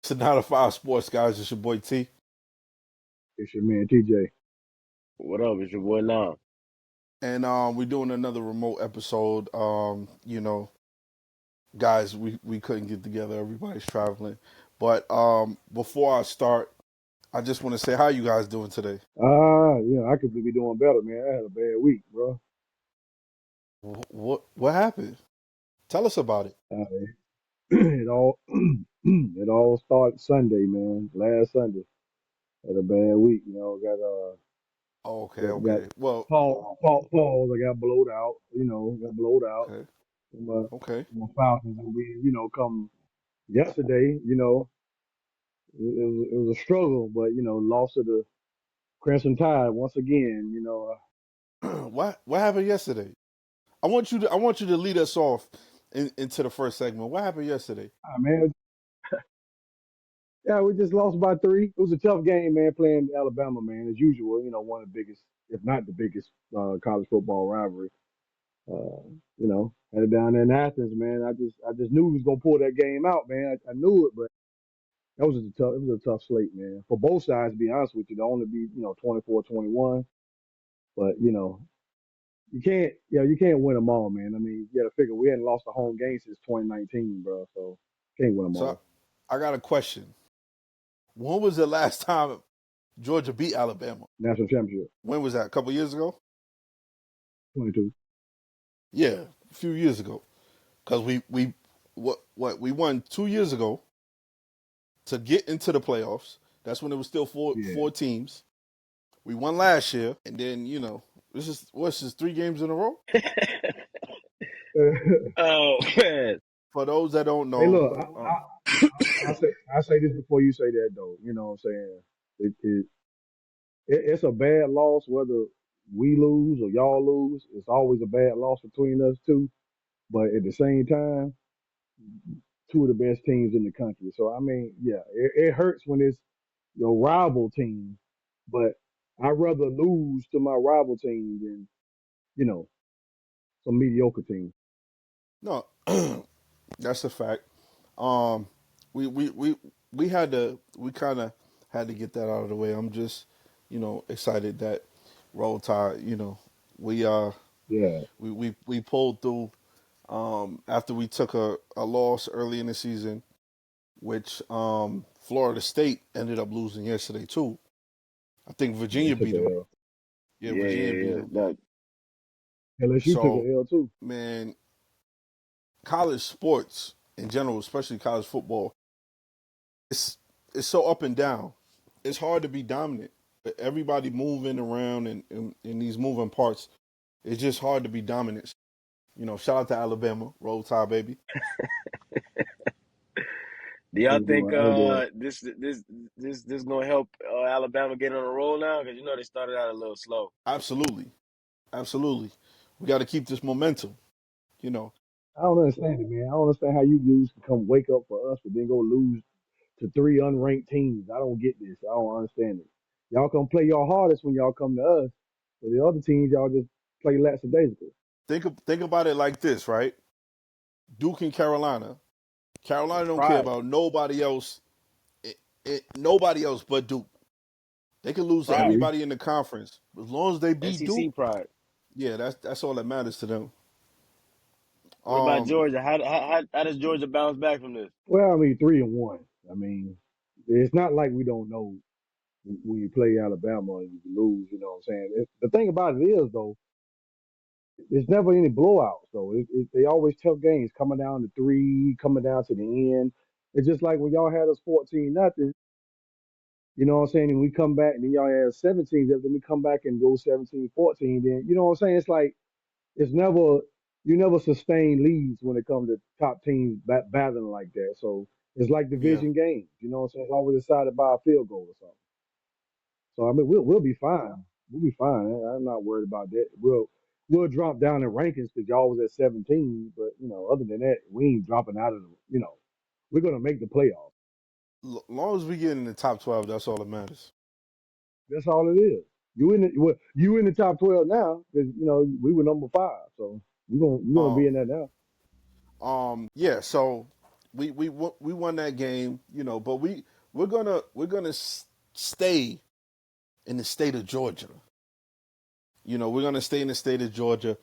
It's not a five sports, guys. It's your boy T. It's your man TJ. What up? It's your boy Nam. And we're doing another remote episode. Guys, we couldn't get together. Everybody's traveling. But before I start, I just want to say how you guys doing today. Yeah, I could be doing better, man. I had a bad week, bro. What happened? Tell us about it. Uh, it all it all started Sunday, man. Last Sunday, had a bad week. Okay, Got okay. Well, falls. I got blowed out. Got blowed out. okay, from My, okay. my Falcons, and we, come yesterday. It was a struggle, but lost to the Crimson Tide once again. What happened yesterday? I want you to lead us off into the first segment. What happened yesterday? Man, yeah, we just lost by 3. It was a tough game, man, playing Alabama, man, as usual. One of the biggest, if not the biggest, college football rivalry. Had it down there in Athens, man. I just knew we was gonna pull that game out, man. I knew it, but that was just a tough. It was a tough slate, man, for both sides. To be honest with you, to only be 24-21, but you can't win them all, man. I mean, you got to figure we hadn't lost a home game since 2019, bro. So can't win them So all. I got a question. When was the last time Georgia beat Alabama? National championship, When was that? A couple years ago? 22. Yeah, a few years ago. Because we won 2 years ago to get into the playoffs. That's when it was still Yeah. four teams. We won last year, and then what's this 3 games in a row? Oh man. For those that don't Hey, know, look, I say this before you say that though. You know what I'm saying? It's a bad loss whether we lose or y'all lose. It's always a bad loss between us two. But at the same time, two of the best teams in the country. So I mean, yeah, it hurts when it's your rival team, but I'd rather lose to my rival team than you know some mediocre team. no, that's a fact. Um, we we we we kind of had to get that out of the way. I'm just excited that Roll Tide. We Yeah, we pulled through after we took a loss early in the season, which Florida State ended up losing yesterday too. I think they Virginia took beat a them. L. Yeah, Yeah, Virginia yeah, beat yeah. them. That LSU took So a L too. man, college sports in general, especially college football, it's it's so up and down. It's hard to be dominant. Everybody moving around and in these moving parts. It's just hard to be dominant. Shout out to Alabama, Roll Tide, baby. do y'all Hey, think boy, hey, boy. this gonna help Alabama get on a roll now? Because they started out a little slow. Absolutely, absolutely. We got to keep this momentum. You know, I don't understand it, man. I don't understand how you dudes can come wake up for us, but then go lose to 3 unranked teams. I don't get this. I don't understand it. Y'all come play your hardest when y'all come to us, but the other teams y'all just play lackadaisical. think about it like this, right? Duke and Carolina. Carolina That's don't care pride. about nobody else. Nobody else but Duke. They could lose to Pride. Agree. everybody in the conference as long as they beat Duke. SEC pride. Yeah, that's all that matters to them. What about Um, Georgia? How does Georgia bounce back from this? Well, I mean, 3-1. I mean, it's not like we don't know when you play Alabama and you lose. You know what I'm saying? The thing about it is though, there's never any blowouts though. They always tough games coming down to 3, coming down to the end. It's just like when y'all had us 14-0. You know what I'm saying? And we come back and then y'all have 17, then we come back and go 17-14. Then you know what I'm saying? It's like it's never you never sustain leads when it comes to top teams battling like that. So it's like yeah. division games. You know what I'm saying? It's always decided by a field goal or something. So I mean we'll be fine. We'll be fine. I'm not worried about that. We'll drop down in rankings because y'all was at 17, but other than that, we ain't dropping out of the. We're gonna make the playoffs. Long as we get in the top 12, that's all that matters. That's all it is. You in the top 12 now because we were number 5, so you're gonna be Um, in that now. yeah. So we won that game, but we're gonna stay in the state of Georgia. We're gonna stay in the state of Georgia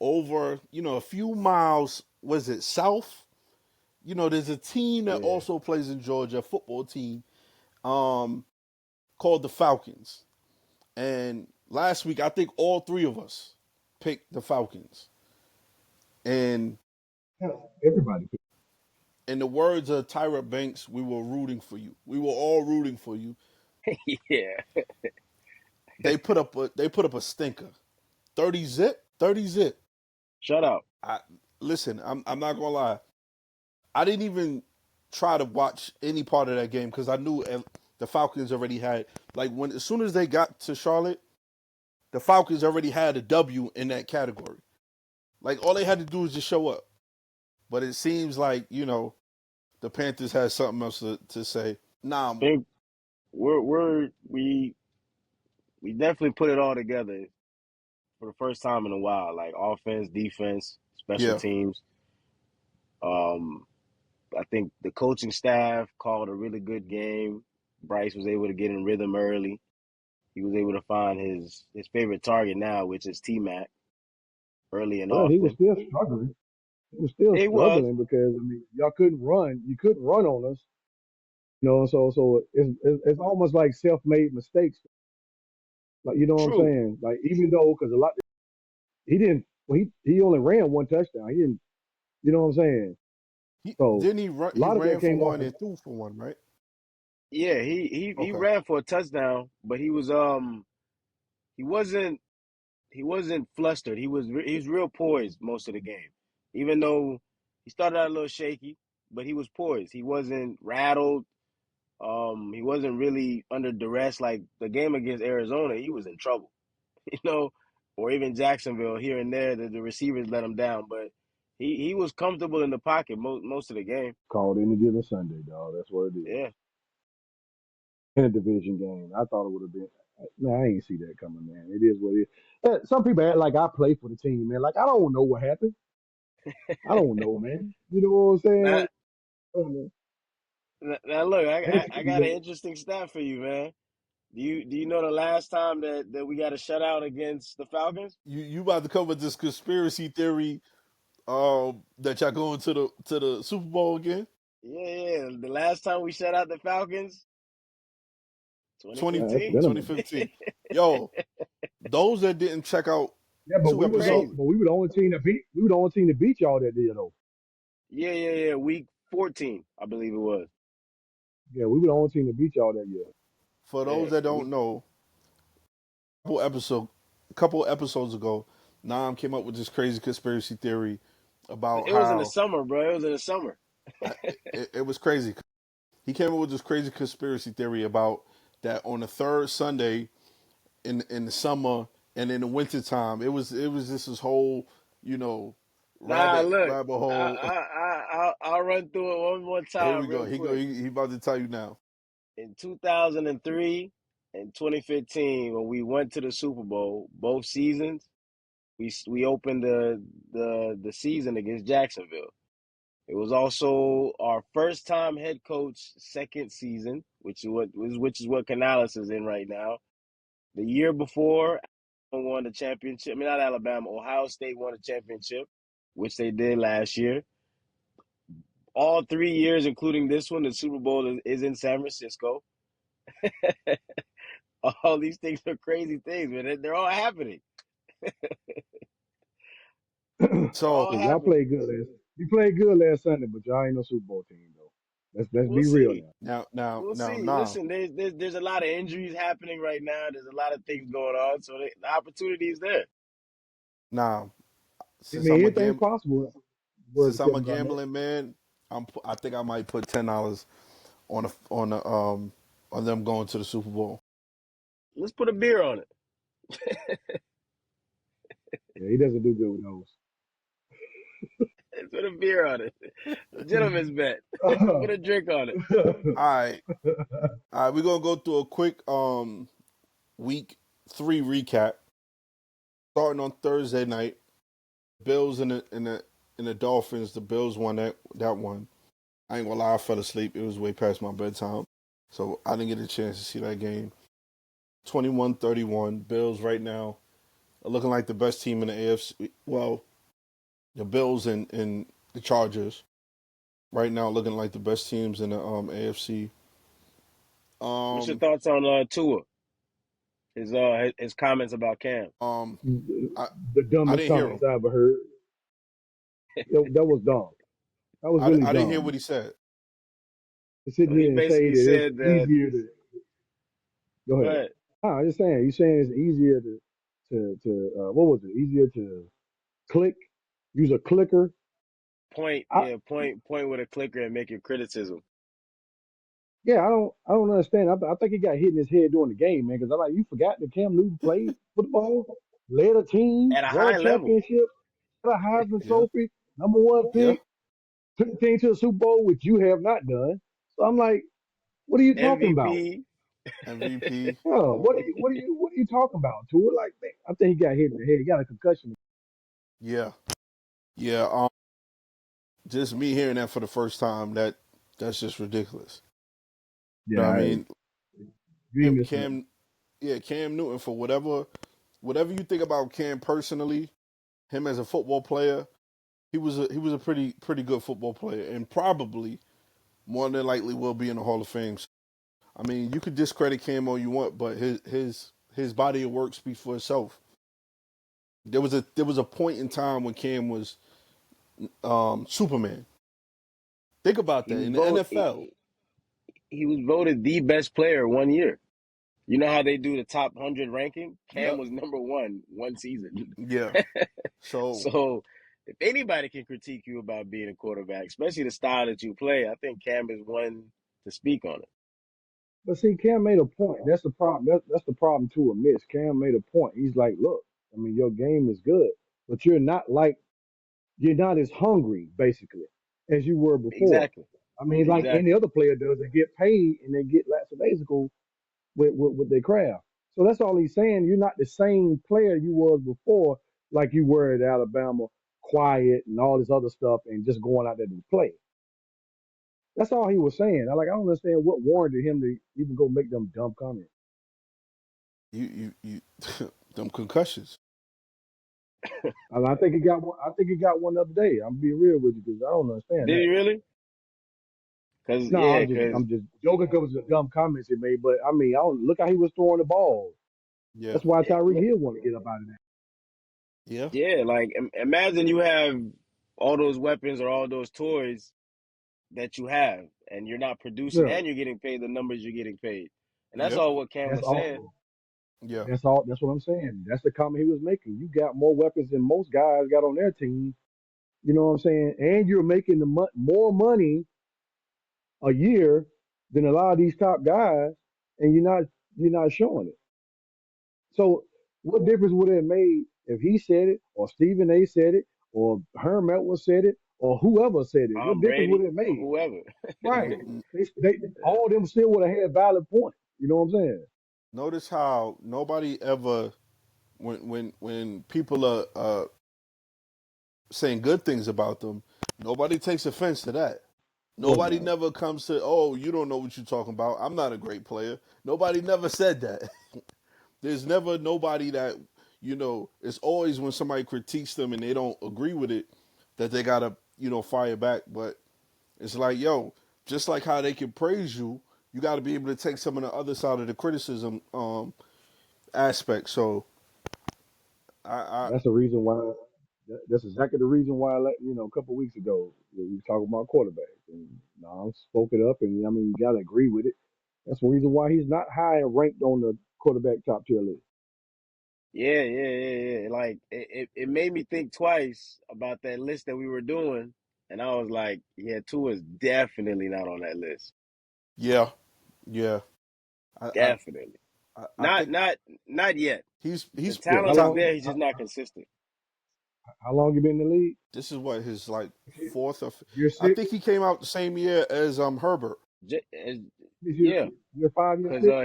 over, a few miles. Was it south? There's a team that Yeah. also plays in Georgia, a football team, um, called the Falcons. And last week, I think all three of us picked the Falcons. And Hell, everybody. in the words of Tyra Banks, we were rooting for you. We were all rooting for you. Yeah. They put up a stinker. 30 zip, 30 zip. Shut up. I listen, I'm not gonna lie. I didn't even try to watch any part of that game because I knew the Falcons already had, like, when as soon as they got to Charlotte, the Falcons already had a W in that category. Like, all they had to do was just show up. But it seems like, the Panthers had something else to say. Nah, I think we definitely put it all together for the first time in a while. Like offense, defense, special yeah. teams. Um, I think the coaching staff called a really good game. Bryce was able to get in rhythm early. He was able to find his favorite target now, which is T Mac, early and But he was often. still struggling. He was still It was struggling because I mean, y'all couldn't run. You couldn't run on us. So it's almost like self-made mistakes. Like you know what I'm true. saying? Like even though because a lot he didn't. Well, he only ran one touchdown. He didn't. You know what I'm saying? He So didn't he run a he lot of that ran for came off one of and threw for one, right? Yeah, he Okay. ran for a touchdown, but he wasn't he wasn't flustered. He was real poised most of the game, even though he started out a little shaky, but he was poised. He wasn't rattled. He wasn't really under duress. Like the game against Arizona, he was in trouble, you know, or even Jacksonville here and there. The receivers let him down, but he was comfortable in the pocket most of the game. called any given Sunday, dog. That's what it is. Yeah, In a division game, I thought it would have been. Man, I ain't see that coming, man. It is what it is. Some people act like I play for the team, man. Like I don't know what happened. I don't know, man. You know what I'm now, saying? Man, now look, I basically, got an interesting stat for you, man. Do you know the last time that we got a shutout against the Falcons? You about to come with this conspiracy theory that y'all going to the Super Bowl again? Yeah. The last time we shut out the Falcons, 20, that's 2015. been a minute. 2015. Yo, those that didn't check out Yeah, but two we was Crazy. on, episodes. but we were the only team that beat. We were the only team that beat y'all that did though. Yeah. Week 14, I believe it was. Yeah, we were the only team that beat y'all that year. For those Yeah, that we. don't know, couple episode a couple episodes ago, Nam came up with this crazy conspiracy theory about It was in the how summer, bro. It was in the summer. it was crazy. He came up with this crazy conspiracy theory about that on the third Sunday in the summer and in the wintertime, it was just this whole, you know, Nah, rabbit look, rabbit I, hole. I, I'll run through it one more Here time, we go. real He go. quick. He about to tell you now. In 2003 and 2015, when we went to the Super Bowl, both seasons, we opened the season against Jacksonville. It was also our first time head coach second season, which is what Canales is in right now. The year before, Alabama won the championship. I mean, not Alabama, Ohio State won the championship, which they did last year. All 3 years, including this one, the Super Bowl is in San Francisco. All these things are crazy things, man. They're all happening. They're So all Yeah, y'all happening. played good last. You played good last Sunday, but y'all ain't no Super Bowl team though. Let's We'll be real see. now. We'll see. now, Listen, there's a lot of injuries happening right now. There's a lot of things going on, so the opportunity is there. now, I since mean, I'm a anything's gam possible. Word since to I'm a Kevin Garnett. gambling man, I think I might put $10 on them going to the Super Bowl. Let's put a beer on it. Yeah, he doesn't do good with Let's put a beer on it. A gentleman's bet. Put those. a drink on it. All right, all right. We're gonna go through a quick week 3 recap. Starting on Thursday night, Bills and the Dolphins. The Bills won that one. I ain't gonna lie, I fell asleep. It was way past my bedtime. So I didn't get a chance to see that game. 21-31. Bills right now are looking like the best team in the AFC. Well, the Bills and the Chargers right now looking like the best teams in the AFC. What's your Um, thoughts on Tua? His comments about Cam. um, I The I dumbest didn't hear comments him. I ever heard. That was dumb. That was really I didn't hear dumb. what he said. To sit So he here and say basically that it's said that. easier to go Go ahead. ahead. No, I'm just saying. You saying it's easier to what was it? Easier to click, use a clicker. Point, I yeah, point with a clicker and make your criticism. Yeah, I don't understand. I think he got hit in his head during the game, man. Because I like you forgot that Cam Newton played football, led a team, At a won a high level. championship, got a Heisman Yeah, Trophy, #1 yeah. pick, took the team to the Super Bowl, which you have not done. So I'm like, what are you talking about? MVP. MVP. Oh, what are you talking about? Tua? Like, man, I think he got hit in the head. He got a concussion. Yeah, yeah. Just me hearing that for the first time, that's just ridiculous. You know what I Yeah, mean? you ain't missing nothing. Cam, yeah, Cam Newton for whatever you think about Cam personally, him as a football player, he was a pretty good football player, and probably more than likely will be in the Hall of Fame. I mean, you could discredit Cam all you want, but his body of work speaks for itself. There was a point in time when Cam was Superman. Think about He that was in the voted NFL. he was voted the best player 1 year. You know how they do the top 100 ranking? Cam Yep. was number 1 one season. Yeah. So So if anybody can critique you about being a quarterback, especially the style that you play, I think Cam is one to speak on it. But see, Cam made a point. That's the problem. That's the problem to miss. Cam made a point. He's like, look, I mean, your game is good, but you're not as hungry, basically, as you were before. Exactly. I mean, like any Exactly. other player does, they get paid and they get lackadaisical with their craft. So that's all he's saying. You're not the same player you was before, like you were at Alabama, quiet and all this other stuff, and just going out there to play. That's all he was saying. I don't understand what warranted him to even go make them dumb comments. you them concussions. And I think he got one. I think he got one the other day. I'm being real with you because I don't understand Did that. he really? Cause No, yeah, I'm cause just joking because of the dumb comments he made. But I mean, I don't look how he was throwing the ball. Yeah. That's why Tyreek yeah, Hill want to get up out of there. Yeah. yeah, like imagine you have all those weapons or all those toys that you have, and you're not producing, Yeah, and you're getting paid the numbers you're getting paid, and that's Yep. all what Cam that's was saying. all. Yeah. That's all. That's what I'm saying. That's the comment he was making. You got more weapons than most guys got on their team. You know what I'm saying? And you're making more money a year than a lot of these top guys, and you're not showing it. So what difference would it have made if he said it, or Stephen A. said it, or Herm Edwards said it, or whoever said it? What Tom difference would it Brady have or made? whoever. Right. All of them still would have had valid points. You know what I'm saying? Notice how nobody ever when people are saying good things about them, nobody takes offense to that. Of course Nobody not. never comes to, oh, you don't know what you're talking about. I'm not a great player. Nobody never said that. There's never nobody that, it's always when somebody critiques them and they don't agree with it that they gotta, fire back. But it's like, yo, just like how they can praise you, you gotta be able to take some of the other side of the criticism aspect. So I That's the reason why. That's exactly the reason why. A couple of weeks ago, we were talking about quarterbacks, and I spoke it up, and I mean, you got to agree with it. That's the reason why he's not high ranked on the quarterback top tier list. Yeah, yeah, yeah, yeah. Like it made me think twice about that list that we were doing, and I was like, yeah, Tua's definitely not on that list. yeah, yeah. I I Definitely. I Not think not not yet. The he's Yeah, how talent is top. long? there, he's just not consistent. How long you been in the league? This is what his like fourth or Year I six. think he came out the same year as Herbert. J- as- This yeah, year 5, year because six.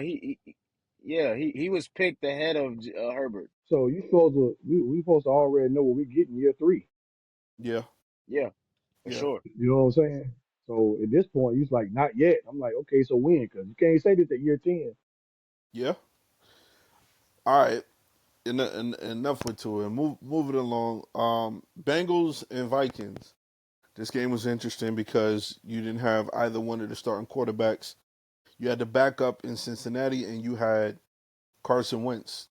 yeah, he was picked ahead of Herbert. So you supposed to we supposed to already know what we get in year 3. Yeah, Yeah, for yeah. sure. You know what I'm saying? So at this point, he's like, not yet. I'm like, okay, so when? Because you can't say this at year 10. Yeah. All right. Enough with to it. Move it along. Bengals and Vikings. This game was interesting because you didn't have either one of the starting quarterbacks. You had the backup in Cincinnati, and you had Carson Wentz.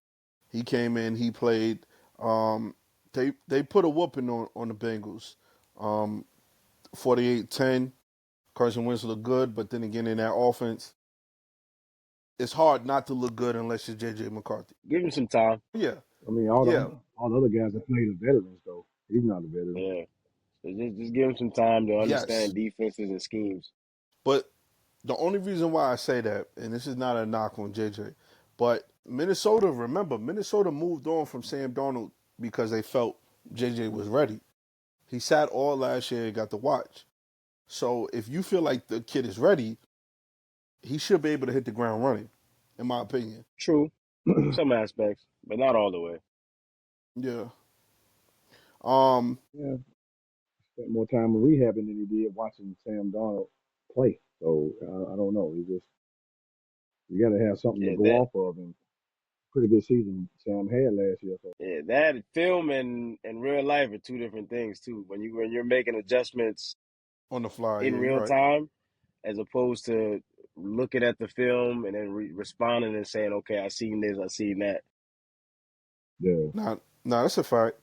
He came in. He played. Um, they put a whooping on the Bengals. 48-10. Carson Wentz looked good, but then again in that offense, it's hard not to look good unless you're JJ McCarthy. Give him some time. Yeah, I mean, yeah, all the other guys that played are veterans, though. He's not a veteran. Yeah. So just give him some time to yes. understand defenses and schemes. But the only reason why I say that, and this is not a knock on JJ, but Minnesota, remember, Minnesota moved on from Sam Darnold because they felt JJ was ready. He sat all last year and got to watch. So if you feel like the kid is ready, he should be able to hit the ground running, in my opinion. True. Some aspects, but not all the way. Yeah. Um. Yeah, spent more time rehabbing than he did watching Sam Darnold play. So I don't know. You got to have something to Yeah, go off of, and pretty good season Sam had last year. So that film and real life are two different things too. When you're making adjustments On the fly, in yeah, you're real right. time, as opposed to looking at the film and then responding and saying, "Okay, I seen this, I seen that." yeah, Nah, that's a fact.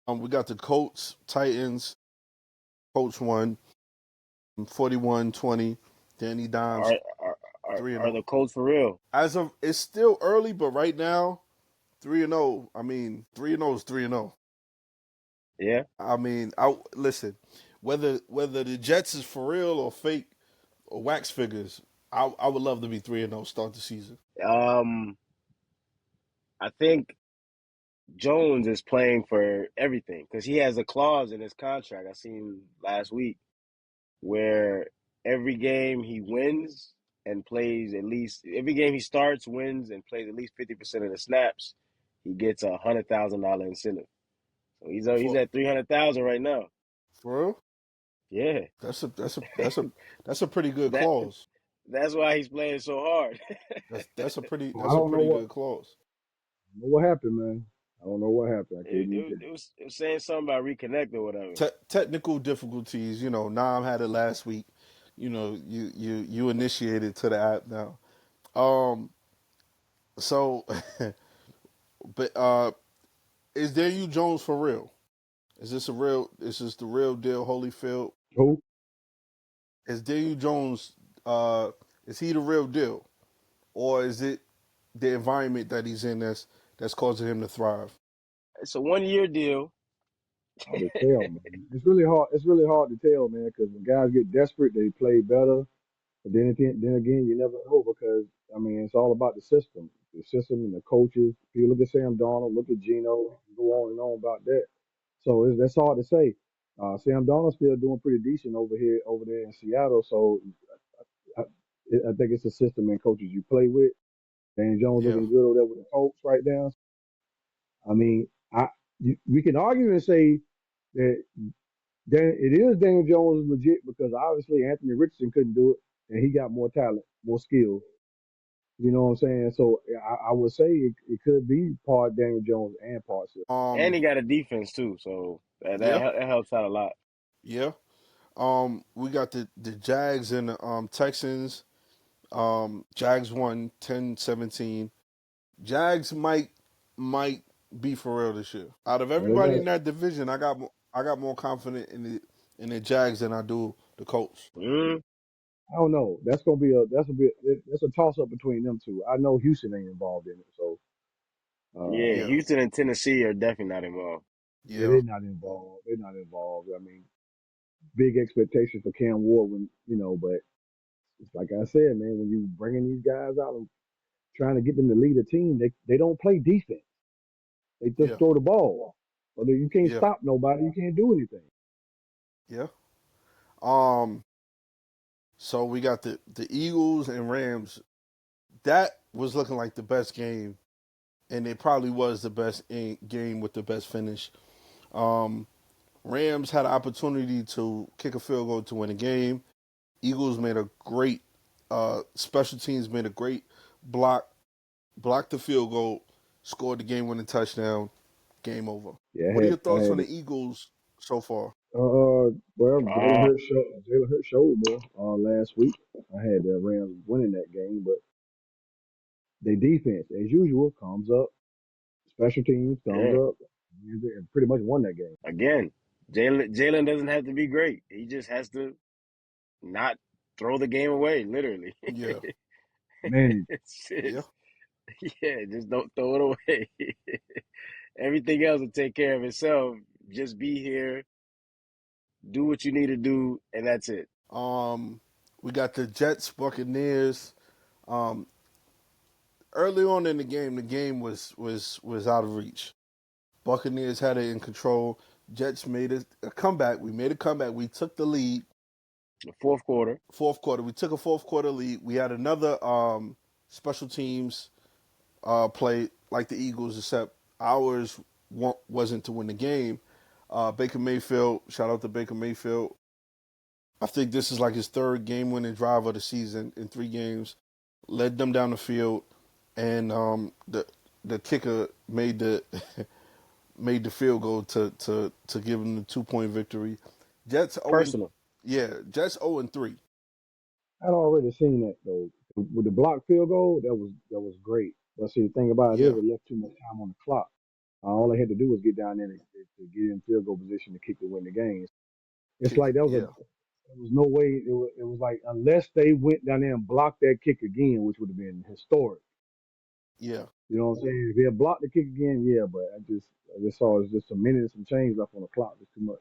We got the Colts, Titans. Colts won 41-20. Danny Dimes Are are 3 and are 0. the Colts for real? As of it's still early, but right now 3 and 0. I mean, 3 and 0 is 3 and 0. Yeah. I mean, I listen. Whether the Jets is for real or fake or wax figures, I would love to be 3 and 0 start the season. Um, I think Jones is playing for everything because he has a clause in his contract. I seen last week where every game he wins and plays at least every game he starts, wins, and plays at least 50% of the snaps, he gets $100,000 incentive. So he's For at 300,000 right now. for real? Yeah, That's a pretty good that clause. that's why he's playing so hard. I That's a don't know pretty good clause. what happened, man. I don't know what happened. I it, couldn't it, even. it was saying something about reconnect or whatever. Technical difficulties. Nam had it last week. You initiated to the app now. Um, so, but is Daniel Jones for real? Is this a real? Is this the real deal? Holyfield? Who? Is Daniel Jones? Is he the real deal, or is it the environment that he's in that's causing him to thrive? It's a 1 year deal. Hard to tell, man. It's really hard. It's really hard to tell, man, because when guys get desperate, they play better. But then again, you never know because I mean, it's all about the system and the coaches. If you look at Sam Darnold, look at Geno, go on and on about that. So that's hard to say. Sam Darnold's still doing pretty decent over there in Seattle. So I, I think it's the system and coaches you play with. Dan Jones Yeah. looking good over there with the Colts right now. I mean, we can argue and say that it is Daniel Jones legit because obviously Anthony Richardson couldn't do it, and he got more talent, more skill. You know what I'm saying? So I would say it could be part Daniel Jones and part Sil. And Um. he got a defense too, so Yeah. that helps out a lot. Yeah. We got the Jags and the Texans. Jags won 10-17. Jags might be for real this year. Out of Well, they everybody got in that division, I got more confident in the Jags than I do the Colts. Mm, I don't know. That's a toss up between them two. I know Houston ain't involved in it, so yeah, Yeah, Houston and Tennessee are definitely not involved. yeah, yeah, they're not involved. They're not involved. I mean, big expectations for Cam Ward but it's like I said, man, when you bringing these guys out and trying to get them to lead a team, they don't play defense. They just yeah, throw the ball. Or you can't yeah, stop nobody. You can't do anything. yeah. Um, so we got the Eagles and Rams. That was looking like the best game, and it probably was the best game with the best finish. Um, Rams had an opportunity to kick a field goal to win a game. Eagles made a great special teams made a great block, blocked the field goal, scored the game-winning touchdown. Game over. Yeah, What are your I thoughts on had the Eagles so far? well, Uh, Jalen Hurts showed me last week. I had the Rams winning that game, but their defense, as usual, comes up. Special teams comes yeah. up, and pretty much won that game. Again, Jalen doesn't have to be great. He just has to not throw the game away. Literally, Yeah, Man, yeah. yeah. Just don't throw it away. Everything else will take care of itself. Just be here, do what you need to do, and that's it. Um, we got the Jets, Buccaneers. Um, Early on in the game was out of reach. Buccaneers had it in control. Jets made a comeback. We made a comeback. We took the lead. The fourth quarter, Fourth quarter, we took a fourth quarter lead. We had another special teams play like the Eagles, except ours wasn't to win the game. Baker Mayfield, shout out to Baker Mayfield. I think this is like his third game-winning drive of the season in 3 games. Led them down the field, and the kicker made the made the field goal to give them the 2 point victory. Jets 0 and personal. yeah, Jets 0-3. I'd already seen that though. With the block field goal, that was great. But see, the thing about it is, Yeah, it left too much time on the clock. All they had to do was get down there to get in field goal position to kick to win the game. It's kick. like Yeah, there was no way. It was like unless they went down there and blocked that kick again, which would have been historic. yeah. You know what I'm saying? If they had blocked the kick again, yeah. But I just saw it's just a minute and some change left on the clock. It's too much.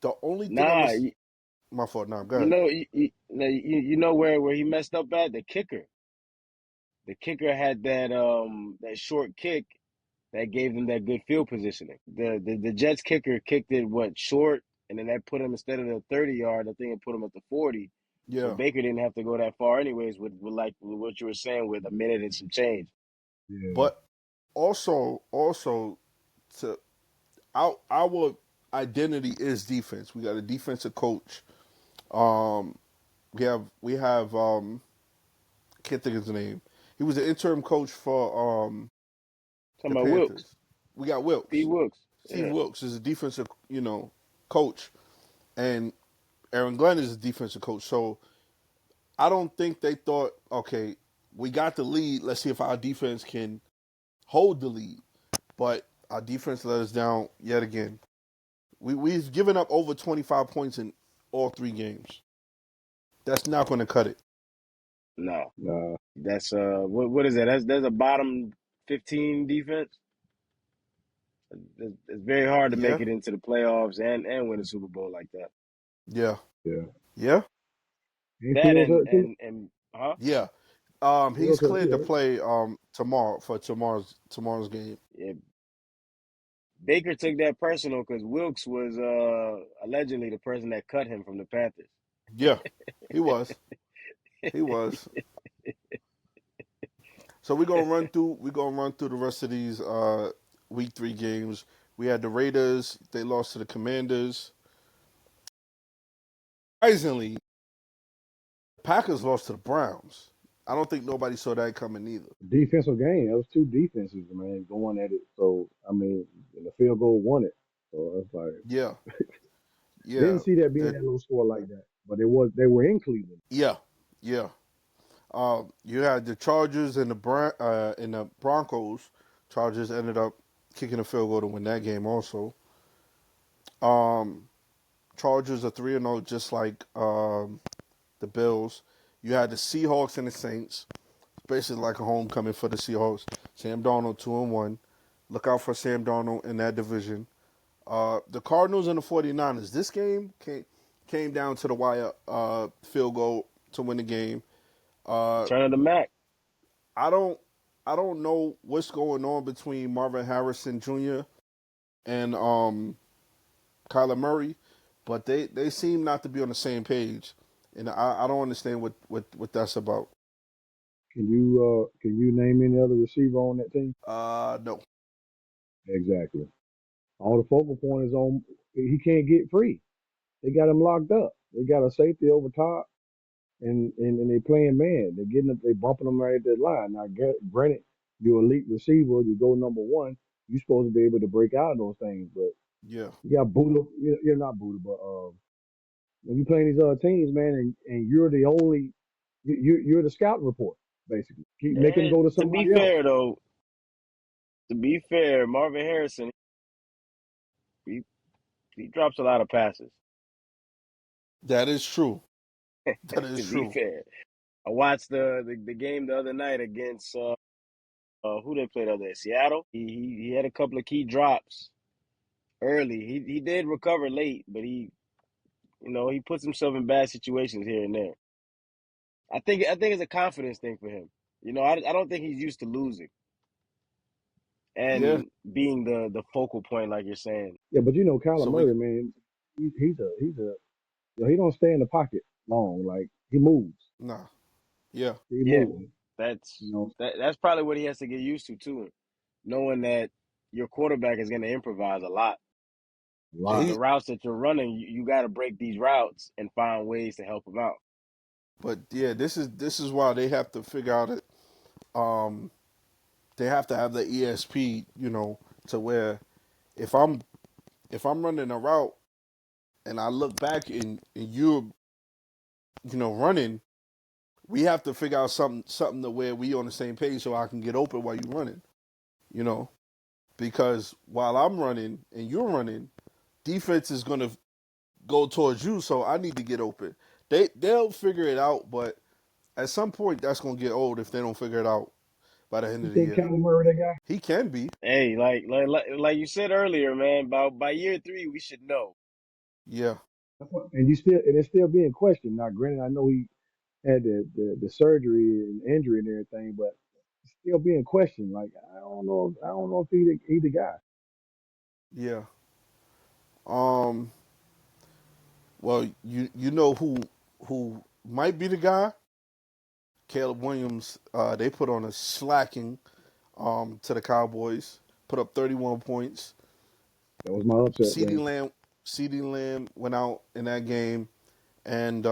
The only thing I'm Nah, gonna my fault. Now, go you ahead. know, you know where he messed up at the kicker. The kicker had that short kick that gave them that good field positioning. The Jets kicker kicked it what short, and then that put him instead of the 30 yard. I think it put him at the 40. So Yeah, Baker didn't have to go that far anyways. With like with what you were saying with a minute and some change. Yeah, but also to our identity is defense. We got a defensive coach. Um, we have can't think of his name. He was the interim coach for Talking the about Wilkes, Panthers. We got Steve Wilkes. Wilkes. Steve Yeah, Wilkes is a defensive coach, and Aaron Glenn is a defensive coach. So I don't think they thought, okay, we got the lead. Let's see if our defense can hold the lead. But our defense let us down yet again. We've given up over 25 points in all 3 games. That's not going to cut it. no, nah, that's what is that? That's a bottom 15 defense. It's very hard to Yeah, make it into the playoffs and win a Super Bowl like that. yeah, yeah. yeah, Ain't That Fields hurt too? and huh? yeah. He's Fields hurt cleared too, to right? play tomorrow for tomorrow's game. Yeah, Baker took that personal because Wilkes was allegedly the person that cut him from the Panthers. Yeah, he was. He was. So we're gonna run through the rest of these week 3 games. We had the Raiders. They lost to the Commanders. Surprisingly, the Packers lost to the Browns. I don't think nobody saw that coming either. Defensive game. It was two defenses, man, going at it. So I mean, and the field goal won it. So it's like Yeah, yeah, didn't see that being that, that low score like that. But they were in Cleveland. yeah, yeah. You had the Chargers and the Broncos. Chargers ended up kicking a field goal to win that game. Also, um, Chargers are 3-0, just like the Bills. You had the Seahawks and the Saints. Basically like a homecoming for the Seahawks. Sam Darnold 2-1. Look out for Sam Darnold in that division. The Cardinals and the 49ers. This game came down to the wire. Field goal to win the game. Uh, Turn of the Mac. I don't I don't know what's going on between Marvin Harrison Jr. and Kyler Murray, but they seem not to be on the same page, and I don't understand what that's about. Can you name any other receiver on that team? No. Exactly. All the focal point is on he can't get free. They got him locked up. They got a safety over top, and they playing man. They're getting them, they bumping them right at that line. Now, granted, you're elite receiver, you go number one. You're supposed to be able to break out of those things, but Yeah. you got Buddha. You're not Buddha, but when you playing these other teams, man, and you're the only, you're the scouting report basically. Keep making them And go to to be somebody else. fair, though, to be fair, Marvin Harrison, he, he drops a lot of passes. That is true. That To is be true. fair, I watched the game the other night against who they played other Seattle. He had a couple of key drops early. He did recover late, but he puts himself in bad situations here and there. I think it's a confidence thing for him. I don't think he's used to losing Yeah. and being the focal point, like you're saying. Yeah, but Kyler So we Murray, man, he's a he don't stay in the pocket long. Like he moves, nah. Yeah. he Yeah, moves. You that's know, that's probably what he has to get used to too, knowing that your quarterback is going to improvise a lot. a Yeah. So lot. the routes that you're running, you got to break these routes and find ways to help him out. But yeah, this is why they have to figure out it. Um, they have to have the ESP, to where if I'm if I'm running a route and I look back and you're running, we have to figure out something to where we on the same page so I can get open while you're running. You know, because while I'm running and you're running, defense is gonna go towards you, so I need to get open. They'll figure it out, but at some point that's gonna get old if they don't figure it out by the end You of the think year. Kyler Murray that guy? He can be, Hey, like you said earlier, man. By year three, we should know. Yeah. yeah. And it's still being questioned. Now, granted, I know he had the surgery and injury and everything, but it's still being questioned. Like I don't know if he the guy. Yeah. Um. Well, you know who might be the guy? Caleb Williams. They put on a slacking to the Cowboys. Put up 31 points. That was my upset CeeDee game. Lamb. CeeDee Lamb went out in that game, and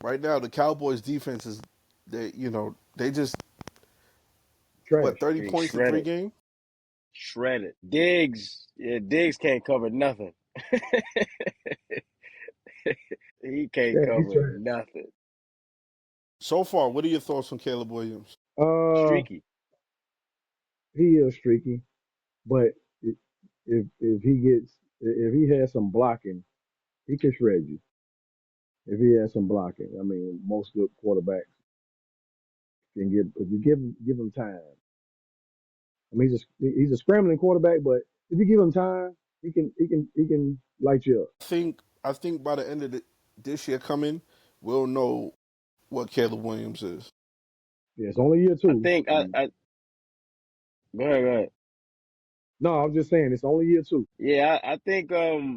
right now the Cowboys defense is they just Trash. what 30 Getting points in three shredded, games. shredded. Diggs can't cover nothing. He can't Yeah, he's cover trash. nothing. So far, what are your thoughts on Caleb Williams? Uh, Streaky. he is streaky, but if he gets if he has some blocking, he can shred you. If he has some blocking, I mean, most good quarterbacks can give if you give him time. I mean, he's a scrambling quarterback, but if you give him time, he can light you up. I think by the end of this year coming, we'll know what Caleb Williams is. Yeah, it's only year I two. think I go ahead, go ahead. No, I'm just saying it's only year two. Yeah, I think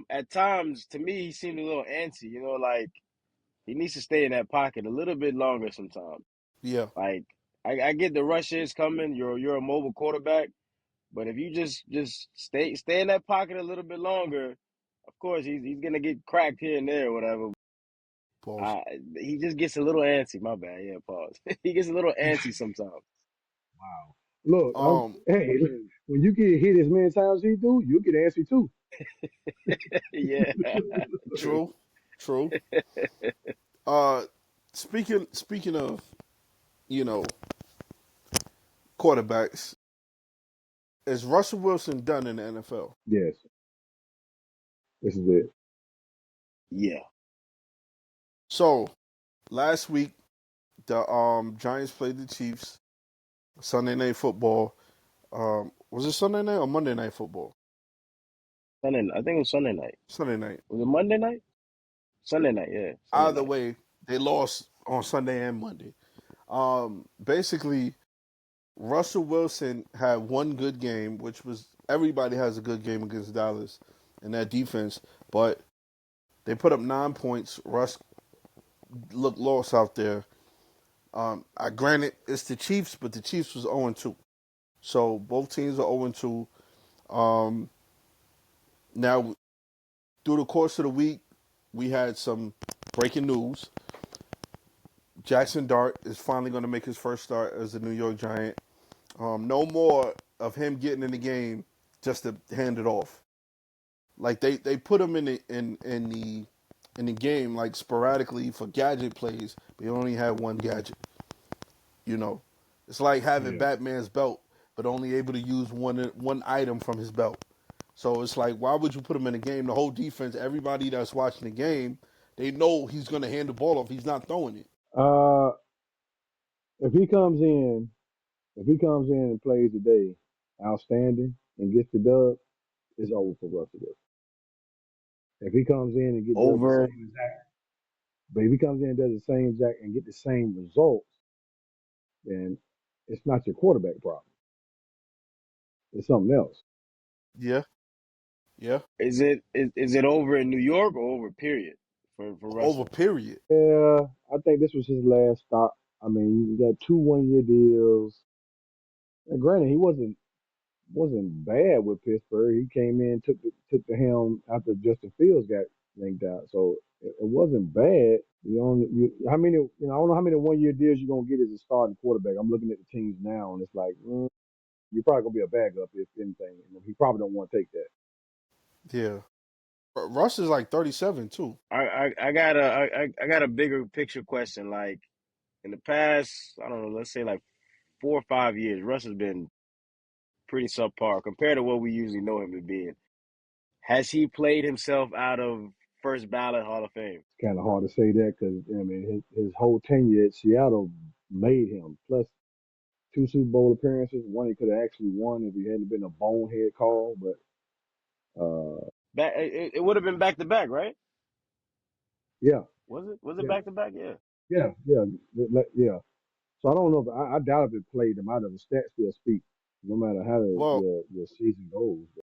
at times to me he seemed a little antsy. Like he needs to stay in that pocket a little bit longer sometimes. Yeah, Like I get the rush is coming. You're a mobile quarterback, but if you just stay in that pocket a little bit longer, of course he's gonna get cracked here and there or whatever. pause. I he just gets a little antsy. My bad. Yeah, pause. He gets a little antsy sometimes. Wow. Look, Um, hey, look, when you get hit as many times as he do, you get antsy too. Yeah, true. true, true. Uh, speaking of you know quarterbacks, is Russell Wilson done in the NFL? Yes, this is it. Yeah. So last week the Giants played the Chiefs Sunday Night Football. Was it Sunday night or Monday Night Football? Sunday. I think it was Sunday night. Sunday night. Was it Monday night? Sunday night. Yeah, Sunday Either night. way, they lost on Sunday and Monday. Basically, Russell Wilson had one good game, which was everybody has a good game against Dallas in that defense, but they put up 9 points. Russ looked lost out there. I granted it's the Chiefs, but the Chiefs was 0-2, so both teams are 0-2. Um, Now through the course of the week, we had some breaking news. Jackson Dart is finally going to make his first start as a New York Giant. No more of him getting in the game just to hand it off. Like they put him in the game like sporadically for gadget plays, but he only had one gadget. You know, it's like having Yeah. Batman's belt, but only able to use one item from his belt. So it's like, why would you put him in the game? The whole defense, everybody that's watching the game, they know he's gonna hand the ball off. He's not throwing it. Uh, if he comes in, if he comes in and plays today, outstanding, and gets the dub, it's over for Russell Wilson. If he comes in and does the Over. same exact, but if he comes in and does the same exact and get the same results, then it's not your quarterback problem. It's something else. Yeah, yeah. Is it over in New York or over period for Over Russell? period. Yeah, I think this was his last stop. I mean, he got two 1 year deals. And granted, he wasn't bad with Pittsburgh. He came in, took the helm after Justin Fields got linked out, so it wasn't bad. How many? I don't know how many 1 year deals you're gonna get as a starting quarterback. I'm looking at the teams now, and it's like you're probably gonna be a backup if anything. And he probably don't want to take that. Yeah. Russ is like 37 too. I got a bigger picture question. Like in the past, I don't know, let's say like 4 or 5 years, Russ has been pretty subpar compared to what we usually know him to be. Has he played himself out of first ballot Hall of Fame? It's kind of hard to say that because I mean his whole tenure at Seattle made him. Plus two Super Bowl appearances. One he could have actually won if he hadn't been a bonehead call, but It would have been back to back, right? yeah, Was it? Was it yeah, back to back? Yeah. yeah. So I don't know. If, I doubt if it played him out of the stats still speak, no matter how Well, the season goes. The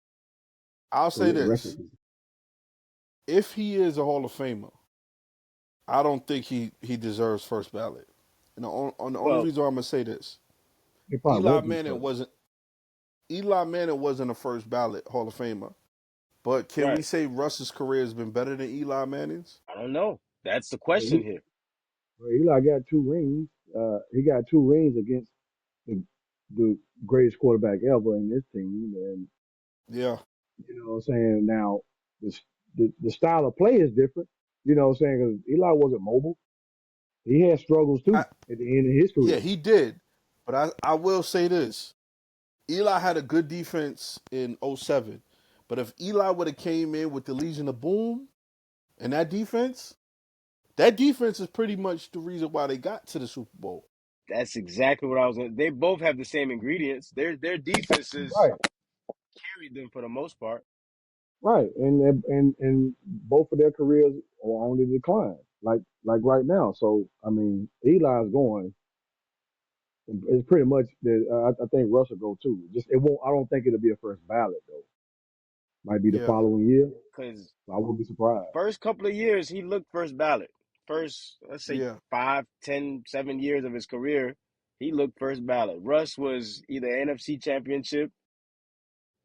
I'll say career record. this: if he is a Hall of Famer, I don't think he deserves first ballot. And the only Well, reason why I'm gonna say this: He probably Eli won't be Manning first. wasn't Eli Manning wasn't a first ballot Hall of Famer. But can we right. say Russ's career has been better than Eli Manning's? I don't know. That's the Well, question here. Eli got two rings. He got two rings against the, the greatest quarterback ever in this team, and Yeah. you know what I'm saying. Now the style of play is different. You know what I'm saying? Because Eli wasn't mobile. He had struggles I, too at the end of his yeah, career. he did. But I will say this. Eli had a good defense in '07. But if Eli would have came in with the Legion of Boom and that defense is pretty much the reason why they got to the Super Bowl. That's exactly what I was going to. They both have the same ingredients. Their defenses Right, carried them for the most part. right, and both of their careers are on the decline, like right now. So I mean, Eli's going. It's pretty much that I think Russell go too. Just it won't. I don't think it'll be a first ballot though. Might be the Yeah. following year. Because I wouldn't be surprised. first couple of years, he looked first ballot. First, let's say Yeah. 5, 10, 7 years of his career, he looked first ballot. Russ was either NFC Championship,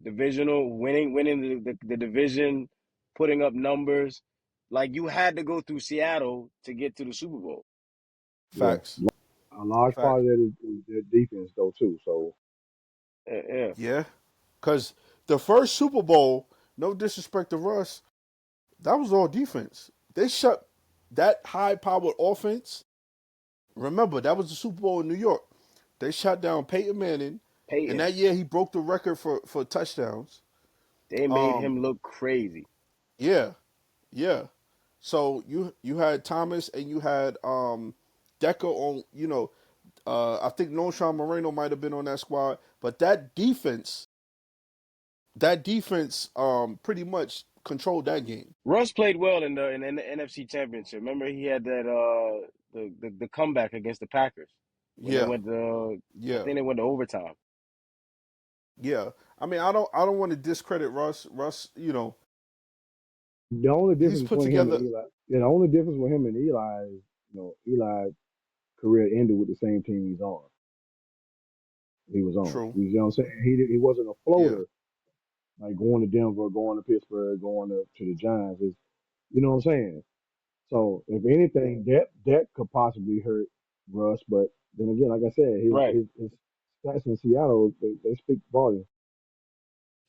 divisional, winning the division, putting up numbers. Like you had to go through Seattle to get to the Super Bowl. Yeah, Facts. a large part Facts. of that is their defense though too. So Yeah. Yeah. Because the first Super Bowl, no disrespect to Russ, that was all defense. They shut that high powered offense. Remember, that was the Super Bowl in New York. They shut down Peyton Manning, and Peyton, that year he broke the record for touchdowns. they made Um, him look crazy. yeah, yeah. So you had Thomas and you had Decker on. I think Sean Moreno might have been on that squad, but that defense pretty much controlled that game. Russ played well in the NFC Championship. Remember, he had that the comeback against the Packers when they Yeah, went to I yeah, think they went to overtime. yeah. I mean, I don't want to discredit Russ. Russ, the only he's difference put between him and together. Eli, yeah, the only difference with him and Eli is Eli's career ended with the same team he's on. He was on. True. You know what I'm saying? He wasn't a Yeah, floater like going to Denver, going to Pittsburgh, going to the Giants. You know what I'm saying? So if anything, that could possibly hurt Russ. But then again, like I said, Right. his stats in Seattle they speak volume.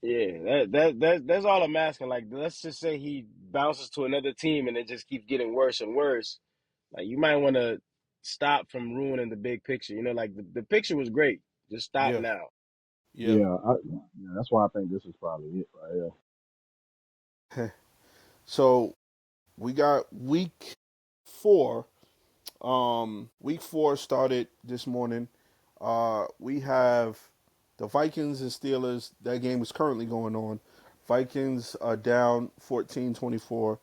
Yeah, that's all I'm asking. Like, let's just say he bounces to another team and it just keeps getting worse and worse. Like, you might want to stop from ruining the big picture. You know, like the picture was great. Just stop Yeah, now. yeah. Yeah, yeah, that's why I think this is probably it right here. So we got week 4. Week 4 started this morning. We have the Vikings and Steelers. That game is currently going on. Vikings are down 14-24.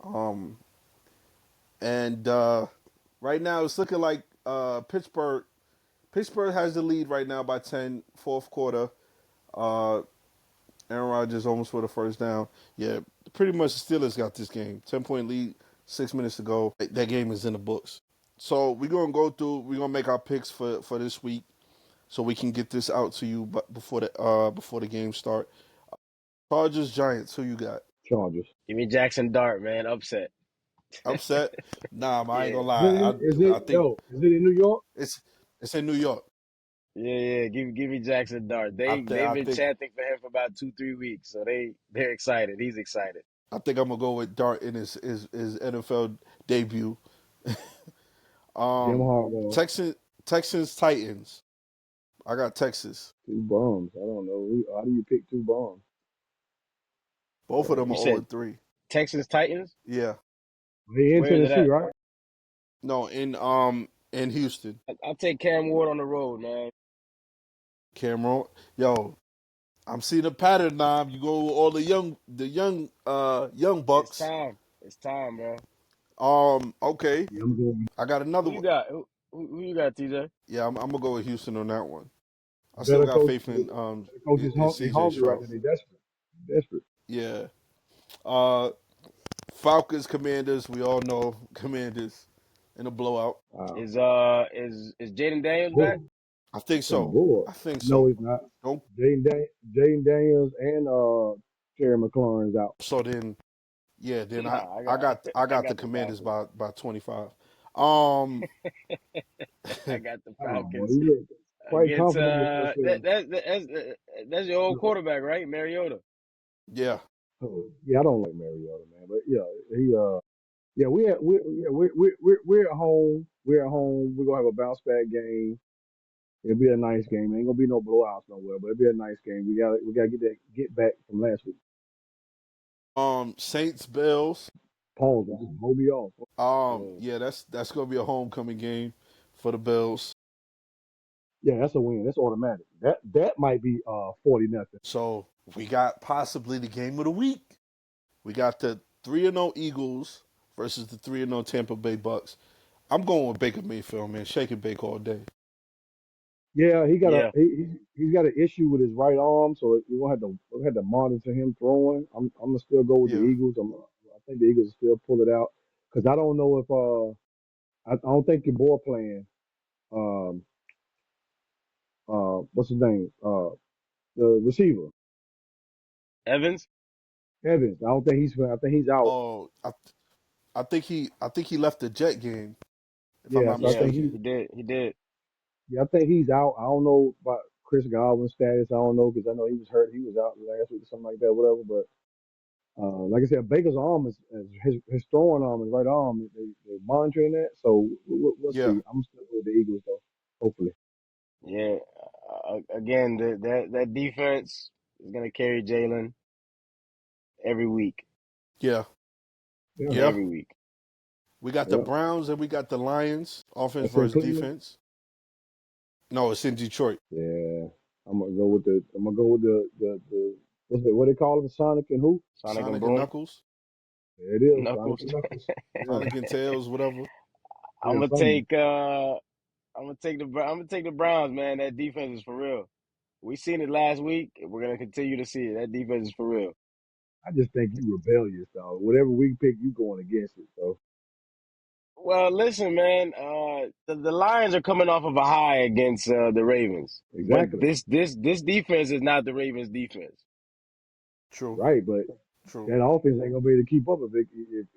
Um, and right now it's looking like Pittsburgh has the lead right now by 10, fourth quarter. Uh, Aaron Rodgers almost for the first down. Yeah, pretty much the Steelers got this game. 10-point lead, 6 minutes to go. That game is in the books. So we're gonna go through. We're gonna make our picks for this week, so we can get this out to you. But before the game start, Chargers Giants. Who you got? Chargers. Give me Jackson Dart, man. Upset. Upset? Nah, I ain't Yeah, gonna lie. I think Is it in New York? it's it's in New York. yeah. Give me Jackson Dart. They've I been think chanting for him for about 2-3 weeks, so they're excited. He's excited. I think I'm gonna go with Dart in his NFL debut. Jim Um, Harbaugh. Texans Titans. I got Texas. Two bums. I don't know. How do you pick two bums? Both of them You are 0 said and 3. Texans Titans. Yeah. They in Where is it Tennessee, at? right? No, in Houston. I'll take Cam Ward on the road, man. Cameron. Yo, I'm seeing a pattern now. You go with all the young It's bucks. time. It's time, bro. Okay. Yeah, I'm going. I got another Who you one. got? Who you got, TJ? Yeah, I'm gonna go with Houston on that one. I still Better got coach. faith Better coach is in they CJ hungry right Stroud. now. They desperate. Desperate. Yeah. Uh Falcons Commanders, we all know Commanders in a blowout. Wow. Is Jaden Daniels back? Bull. I think Some so. bull. I think No, so. he's not. Don't Jaden Daniels and Terry McLaurin's out. so then yeah, then I, Nah, I I got got I I got the got the Commanders Falcons. by 25. Um I got the Oh boy, Falcons he looked quite against confident with himself. that's your old quarterback, right? Mariota. yeah. Yeah, I don't like Mariota, man, but yeah, he yeah, we're at home. We're at home. We're gonna have a bounce back game. It'll be a nice game. Ain't gonna be no blowouts nowhere, but it'll be a nice game. We gotta get back from last week. Saints Bills. Pause. Hold me off. Mm. Yeah, that's gonna be a homecoming game for the Bills. Yeah, that's a win. That's automatic. That might be 40-0. So we got possibly the game of the week. We got the 3-0 Eagles versus the 3-0 Tampa Bay Bucks. I'm going with Baker Mayfield, man. Shake and bake all day. Yeah, Yeah, he's got an issue with his right arm, so we'll have to monitor him throwing. I'm gonna still go with the Yeah. Eagles. I think the Eagles will still pull it out because I don't know if I don't think your boy playing um what's his name the receiver Evans. Evans. I don't think he's. I think he's out. Oh, I think he left the Jet game, if I'm Yeah, not so I Yeah, think mistaken. he. he did. He did. Yeah, I think he's out. I don't know about Chris Godwin's status. I don't know because I know he was hurt. He was out last week or something like that, whatever. But like I said, Baker's arm is his throwing arm, his right arm. They're monitoring that, so we'll Yeah. see. I'm still with the Eagles though. Hopefully. Yeah. Again, that defense is gonna carry Jalen every week. Yeah. Yeah, Yeah. Every week. We got the yeah. Browns and we got the Lions. Offense That's in versus Cleveland. defense. No, it's in Detroit. Yeah, I'm gonna go with the. I'm gonna go with the what they call him, Sonic and who? Sonic and Sonic and Boom. Knuckles. There it is, Sonic Knuckles. and Knuckles. Yeah, Sonic and Tails, whatever. I'm yeah, gonna something. take I'm gonna take the Browns, man. That defense is for real. We seen it last week. And we're gonna continue to see it. That defense is for real. I just think you rebellious, dog. Whatever we pick, you going against it. So Well, listen, man. The Lions are coming off of a high against the Ravens, but exactly this defense is not the Ravens' defense. True. right, but True. That offense ain't gonna be able to keep up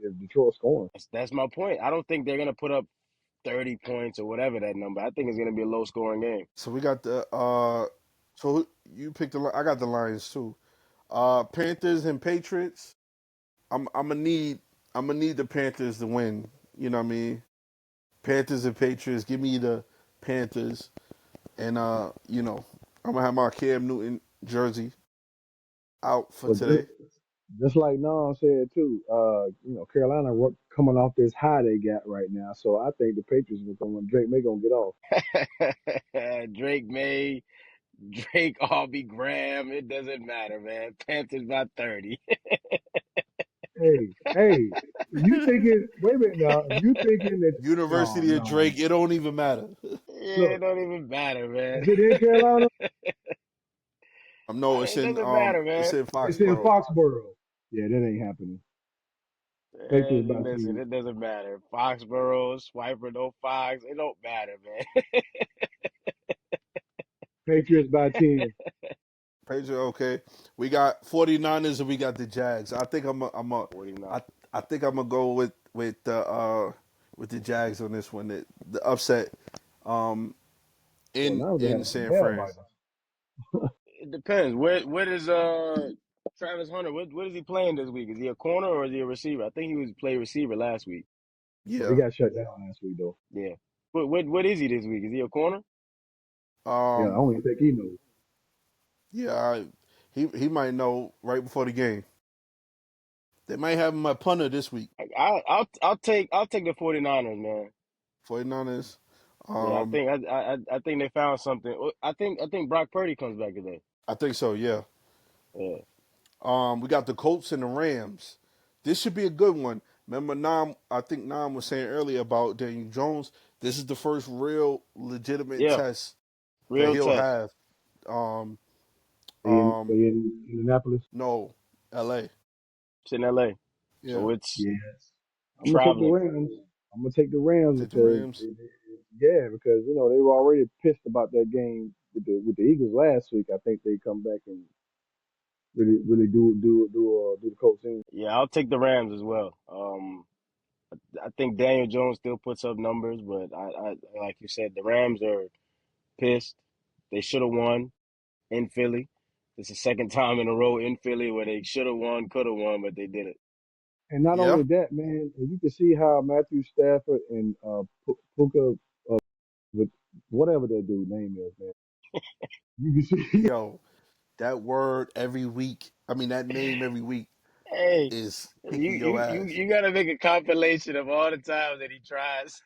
if Detroit's scoring. That's my point. I don't think they're gonna put up 30 points or whatever that number. I think it's gonna be a low scoring game. So we got the so you picked I got the Lions too. Panthers and Patriots. I'm gonna need the Panthers to win. You know what I mean? Panthers and Patriots. Give me the Panthers. And you know, I'm gonna have my Cam Newton jersey out for But today. just like Nam said too, Carolina coming off this high they got right now. So I think the Patriots are going Drake May gonna get off. Drake May, Drake Aubrey Graham. It doesn't matter, man. Panthers by 30. Hey, if you thinking wait a minute now, if you thinking that University of no. Drake. It don't even matter. Yeah, it Look, don't even matter, man. is it in Carolina? No, It doesn't matter, it's man. in It's in Foxborough. Foxborough. Yeah, that ain't happening. Patriots by Listen, 10. it doesn't matter. Foxborough, Swiper, no Fox. It don't matter, man. Patriots by 10. Patriots, okay. We got 49ers and we got the Jags. I think $49. I think I'm gonna go with the Jags on this one. The upset Well, now they in have some San nail Fran. biters. It depends. What is Travis Hunter? What is he playing this week? Is he a corner or is he a receiver? I think he was play receiver last week. Well, he Yeah. got shut down last week though. Yeah. What is he this week? Is he a corner? Yeah, I Um don't even think he knows. yeah, he might know right before the game. They might have him at punter this week. I'll take the 49ers, man. 49ers. Yeah, I Um think I think they found something. I think Brock Purdy comes back today. I think so, yeah. Yeah. We got the Colts and the Rams. This should be a good one. Remember, I think Nam was saying earlier about Daniel Jones. This is the first real legitimate Yeah. test that Real he'll test. have. Um, They um, in Indianapolis. no, L.A. It's in LA. Yeah, So it's Yes. I'm gonna take the traveling. Rams. I'm gonna take the Rams take the because Rams. yeah, because they were already pissed about that game with the Eagles last week. I think they come back and really do the Colts in. Yeah, I'll take the Rams as well. I think Daniel Jones still puts up numbers, but I like you said, the Rams are pissed. They should have won in Philly. It's the second time in a row in Philly where they should have won, could have won, but they didn't. And not Yeah, only that, man, you can see how Matthew Stafford and Puka, with whatever that dude name is, man. You can see yo, that word every week. I mean, that name every week Hey, is you kicking your you you ass. you got to make a compilation of all the times that he tries.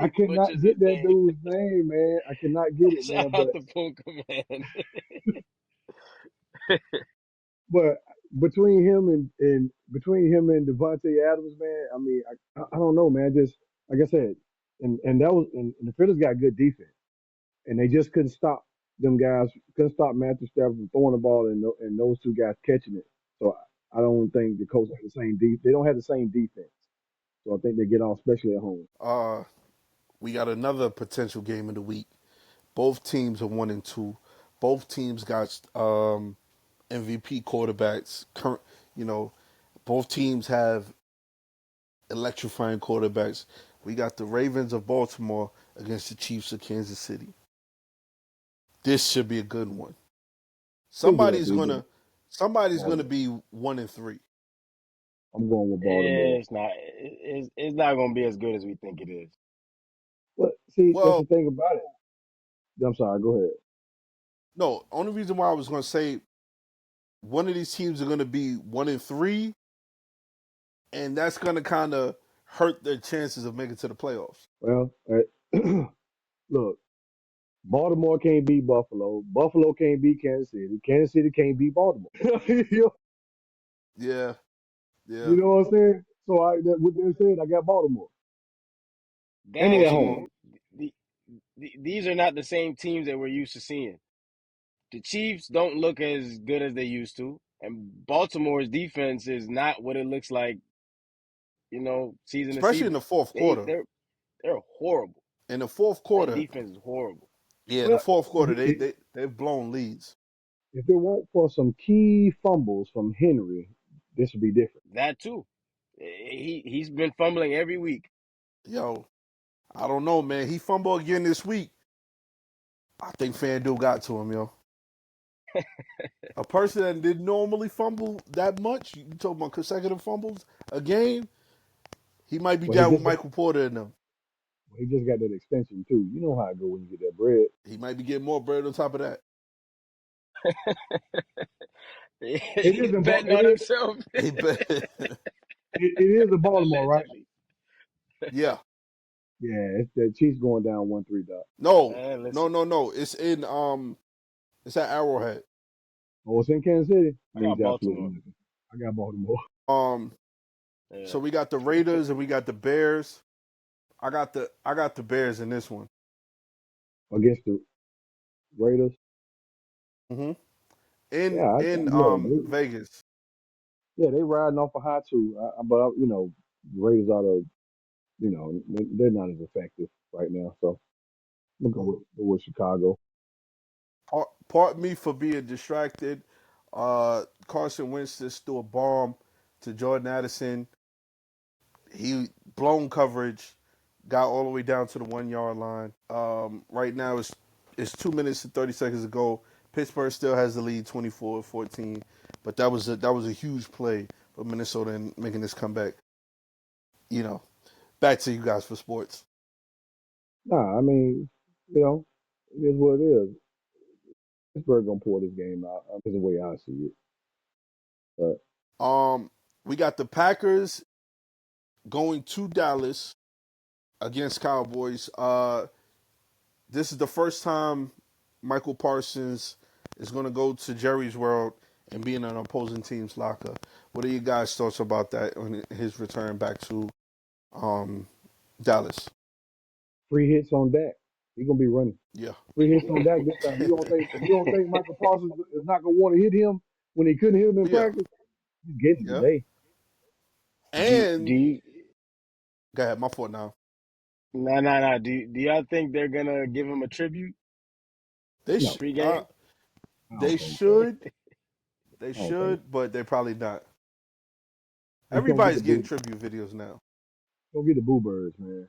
I He cannot butchers his get that name. dude's name, man. I cannot get it, Shout man. out to Puka, man. But between him and Devontae Adams, man, I mean, I don't know, man. Just like I said, and that was and the Phillies got good defense, and they just couldn't stop them guys. Couldn't stop Matthew Stafford from throwing the ball and those two guys catching it. So I don't think the Colts have the same They don't have the same defense. So I think they get off, especially at home. Uh, we got another potential game of the week. Both teams are 1-2. Both teams got MVP quarterbacks. You know, both teams have electrifying quarterbacks. We got the Ravens of Baltimore against the Chiefs of Kansas City. This should be a good one. Who do that Somebody's to you? gonna somebody's gonna Baltimore. be 1-3. I'm going with Baltimore. It's not. It's not gonna be as good as we think it is. But see, that's the Well, thing about it. I'm sorry. Go ahead. no. Only reason why I was gonna say one of these teams are gonna be 1-3, and that's gonna kind of hurt their chances of making to the playoffs. Well, look, Baltimore can't beat Buffalo. Buffalo can't beat Kansas City. Kansas City can't beat Baltimore. you Yeah, yeah. know what I'm saying? So with that said, I got Baltimore, and they Dak at and home. these are not the same teams that we're used to seeing. The Chiefs don't look as good as they used to, and Baltimore's defense is not what it looks like. Season to Especially in season, the fourth they quarter. they're horrible. In the fourth That quarter, defense is horrible. yeah, in the Well, fourth quarter they've blown leads. if it weren't for some key fumbles from Henry, this would be different. That too. He's been fumbling every week. Yo, I don't know, man. He fumbled again this week. I think FanDuel got to him, yo. A person that didn't normally fumble that much, you talking about consecutive fumbles a game, he might be But he down with just got Michael Porter in them. he just got that extension too. You know how it go when you get that bread. He might be getting more bread on top of that. It is He's in betting on himself. He bet. it is in Baltimore, right? Allegedly. Yeah. Yeah, it's the Chiefs going down 1-3, Doc. No, Man, no, listen, no, no. It's at Arrowhead. Oh, it's in Kansas City. I Means got absolutely Baltimore. nothing. I got Baltimore. Um, Yeah. so we got the Raiders and we got the Bears. I got the Bears in this one. Against the Raiders. Mm-hmm. Yeah, In Vegas. they riding off a high too. But Raiders are they're not as effective right now. So I'm gonna go with Chicago. Part me for being distracted. Carson Wentz just threw a bomb to Jordan Addison. He blown coverage, got all the way down to the 1 yard line. Right now it's 2 minutes and 30 seconds ago. Pittsburgh still has the lead 24-14, but that was a huge play for Minnesota in making this comeback. You know, back to you guys for sports. Nah, I mean, it is what it is. Pittsburgh gonna pull this game out. Is the way I see it. But We got the Packers going to Dallas against Cowboys. This is the first time Michael Parsons is going to go to Jerry's World and be in an opposing team's locker. What are you guys' thoughts about that on his return back to Dallas? free hits on Dak. He gonna be running. Yeah. Free hits on Dak this time. You don't think Michael Parsons is not gonna want to hit him when he couldn't hit him in Yeah. practice? He's getting it Yeah. today. Do And you? go ahead, my fault now. Nah. Do y'all think they're gonna give him a tribute They No, pregame? I they don't think so. should they I don't think should, but they're probably not. so. Just don't get the Everybody's getting boo. tribute videos now. Don't get the boo birds, man.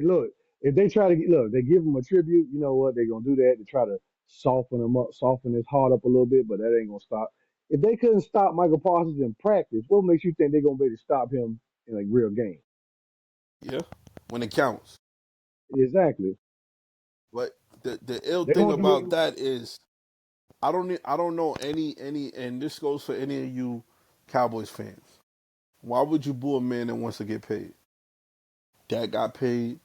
Look, if they try to they give him a tribute. You know what? They're gonna do that to try to soften him up, soften his heart up a little bit. But that ain't gonna stop. If they couldn't stop Michael Parsons in practice, what makes you think they're gonna be able to stop him in a real game? Yeah. When it counts. Exactly. But the ill They're thing gonna do about it. that is I don't know any and this goes for any of you Cowboys fans. Why would you boo a man that wants to get paid? Dak got paid,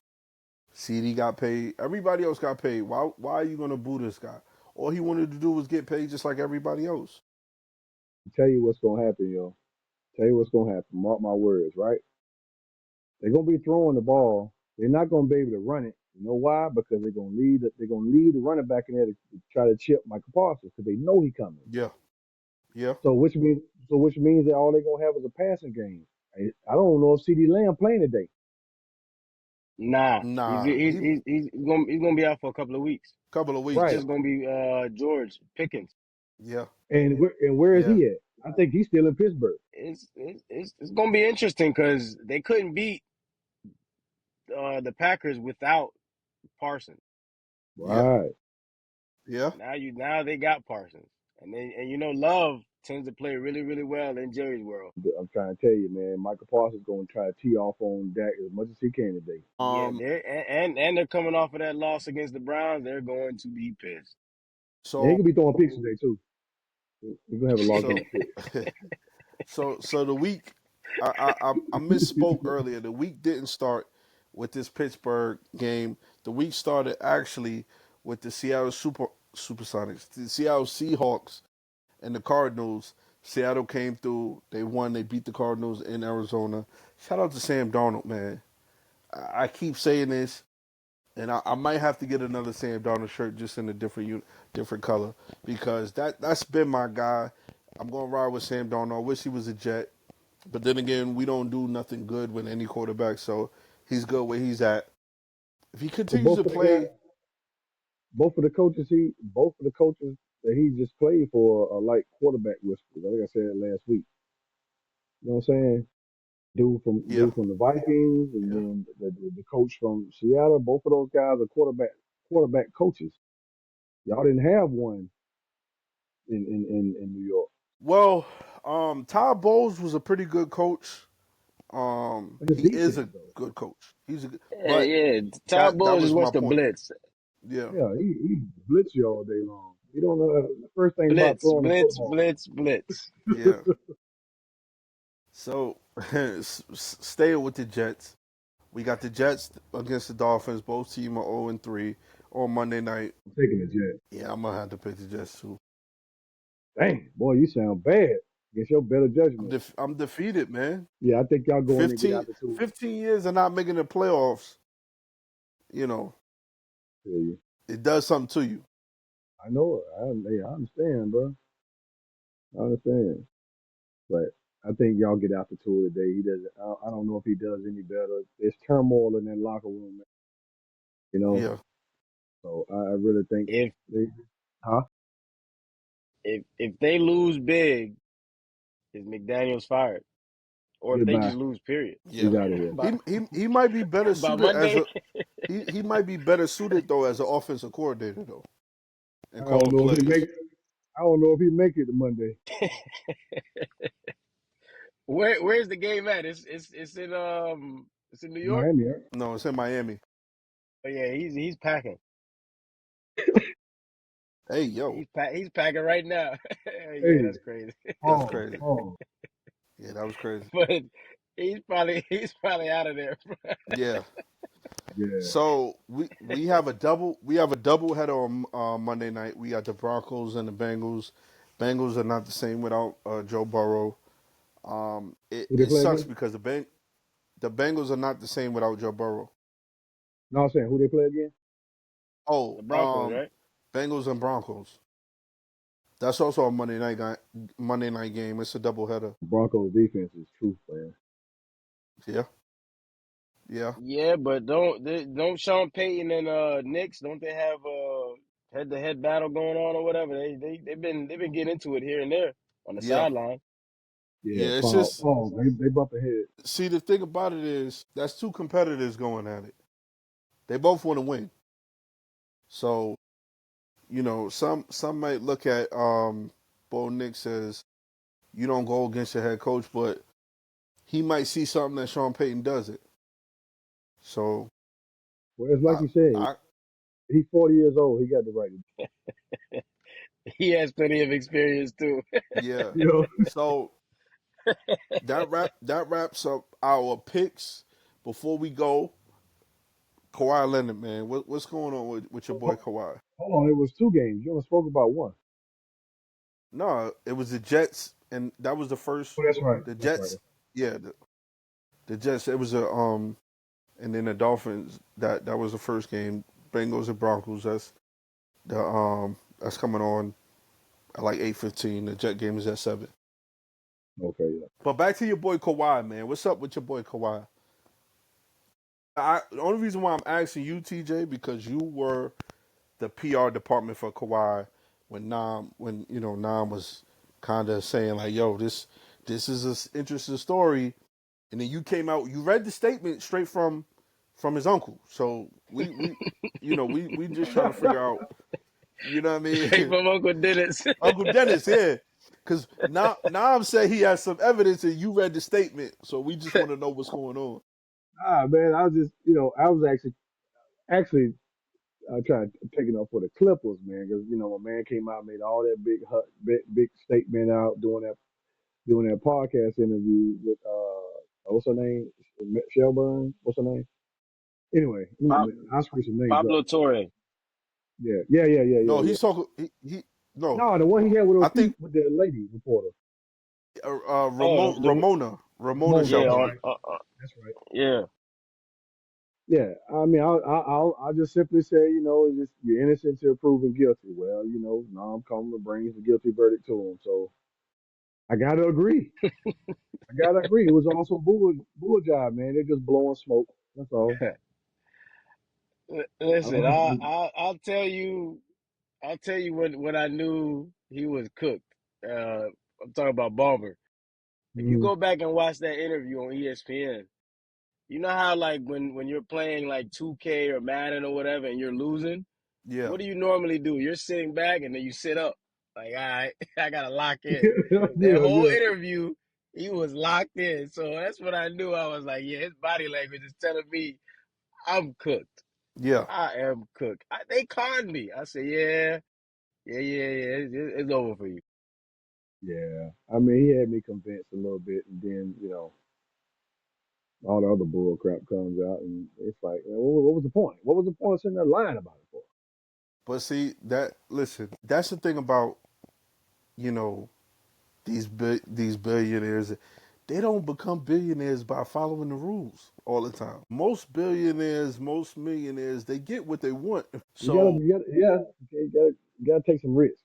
CD got paid, everybody else got paid. Why are you gonna boo this guy? All he wanted to do was get paid just like everybody else. Tell you what's gonna happen, yo. Tell you what's gonna happen. Mark my words, right? They're gonna be throwing the ball. They're not gonna be able to run it. You know why? Because they're gonna leave the running back in there to try to chip Michael Parsons because they know he coming. Yeah, yeah. So which means that all they're gonna have is a passing game. I don't know if CD Lamb playing today. Nah, he's Nah, he's he he's he's gonna be out for a couple of weeks. couple of It's Right. weeks. just gonna be George Pickens. Yeah, And where is yeah, he at? I think he's still in Pittsburgh. It's gonna be interesting because they couldn't beat the Packers without Parsons. yeah, Right. yeah. Now they got Parsons, and Love tends to play really really well in Jerry's world. I'm trying to tell you, man, Michael Parsons gonna try to tee off on Dak as much as he can today. Yeah, Um, and they're coming off of that loss against the Browns. They're going to be pissed. Yeah, he so could be throwing picks today too. He's gonna have a loss so against pick. so the week I misspoke earlier. The week didn't start with this Pittsburgh game. The week started actually with the Seattle Supersonics, the Seattle Seahawks, and the Cardinals. Seattle came through. They won. They beat the Cardinals in Arizona. Shout out to Sam Darnold, man. I keep saying this, and I might have to get another Sam Darnold shirt just in a different color because that's been my guy. I'm gonna ride with Sam Darnold. I wish he was a Jet, but then again, we don't do nothing good with any quarterback, so he's good where he's at. If he But continues to play, both of the coaches that he just played for a light quarterback whisperer. I think I said it last week. You know what I'm saying? Yeah, Dude from the Vikings, and yeah. then the coach from Seattle. Both of those guys are quarterback coaches. Y'all didn't have one in New York. Well, Todd Bowles was a pretty good coach. It's a He is defense a though. good coach. He's a good, Yeah, but yeah. Todd that Bowles was just my wants to point. blitz, Yeah, Yeah, he blitz you all day long. You don't know the first thing about blitz, throwing the blitz, football. blitz, blitz. yeah. So staying with the Jets, we got the Jets against the Dolphins. Both teams are 0-3 on Monday night. I'm taking the Jets. Yeah, I'm gonna have to pick the Jets too. Dang, boy, you sound bad. Guess your better judgment. I'm defeated, man. Yeah, I think y'all go in and get 15, out the two. 15 years of not making the playoffs. You know, Feel you. it does something to you. I know it. I understand, bro. I understand. But I think y'all get out the tour today. He doesn't. I don't know if he does any better. There's turmoil in that locker room, man, you know. Yeah, So I really think If they, huh? if they lose big, is McDaniel's fired, or if they Goodbye. just lose, period. He's yeah. out of here. by He might be better by suited as Monday. a he might be better suited though as an offensive coordinator though and I don't calling know if he make. plays. I don't know if he make it to Monday. Where's the game at? It's in New York. Miami. Huh? No, it's in Miami. Oh yeah, he's packing. Hey, yo, He's packing right now. Yeah, Hey, that's crazy. that's pause, crazy. pause. Yeah, that was crazy. But he's probably out of there. Yeah. Yeah. So we have a double header on Monday night. We got the Broncos and the Bengals. Bengals are not the same without Joe Burrow. It, Who they it play sucks again? because the Bengals are not the same without Joe Burrow. No, I'm saying who they play again? Oh, The Broncos, right? Bengals and Broncos. That's also a Monday night game. It's a double header. Broncos defense is truth, man. Yeah, yeah, Yeah, but don't Sean Payton and Knicks, don't they have a head to head battle going on or whatever? They've been getting into it here and there on the yeah, sideline. Yeah, yeah. It's pause, just pause. They bump ahead. see the thing about it is that's two competitors going at it. They both want to win. So some might look at Bo Nix as you don't go against your head coach, but he might see something that Sean Payton doesn't. So Well, it's like I, you said, I he's 40 years old. He got the right. He has plenty of experience too. yeah. You know, So that wraps up our picks. Before we go, Kawhi Leonard, man, what's going on with your boy Kawhi? hold on. It was two games. You only spoke about one. No, it was the Jets, and that was the first. Oh, that's right. The That's right. Jets, yeah, the Jets. It was and then the Dolphins. That was the first game. Bengals and Broncos. That's coming on at like 8:15. The Jet game is at 7. Okay, yeah. But back to your boy Kawhi, man. What's up with your boy Kawhi? The only reason why I'm asking you, TJ, because you were the PR department for Kawhi when Nam was kind of saying like, "Yo, this is an interesting story," and then you came out, you read the statement straight from his uncle. So we just trying to figure out, you know what I Straight mean? from Uncle Dennis. Uncle Dennis, yeah. Because Nam said he has some evidence and you read the statement, so we just want to know what's going on. Man, I was just, I was actually, I tried taking up for the Clippers, man, because my man came out, made all that big statement out doing that podcast interview with what's her name, Shelburne, what's her name? Anyway, Pop, I'll screw some names up. Pablo Torre. No, Yeah. he's talking. He no. No, the one he had with I think with the lady reporter, Oh, Ramona Mona. yeah, That's Shelburne. right. That's right. yeah. Yeah, I mean, I'll just simply say, it's just you're innocent until proven guilty. Well, now I'm coming to bring the guilty verdict to him. So I gotta agree. I gotta agree. It was also bull job, man. They're just blowing smoke. That's all. I Listen, don't, I'll tell you. I'll tell you when I knew he was cooked. I'm talking about Ballmer. If you Mhm. go back and watch that interview on ESPN, you know how like when you're playing like 2K or Madden or whatever and you're losing, Yeah, what do you normally do? You're sitting back and then you sit up. Like, all right, I gotta lock in. Yeah, That whole yeah, interview, he was locked in. So that's when I knew. I was like, yeah, his body language is telling me I'm cooked. yeah. I am cooked. They conned me. I said, yeah, yeah. It's over for you. yeah. I mean, he had me convinced a little bit, and then all the other bull crap comes out, and it's like, what was the point? What was the point of sitting there lying about it for? But see that listen, that's the thing about you know these billionaires. They don't become billionaires by following the rules all the time. Most billionaires, most millionaires, they get what they want. So Yeah, you gotta take some risks.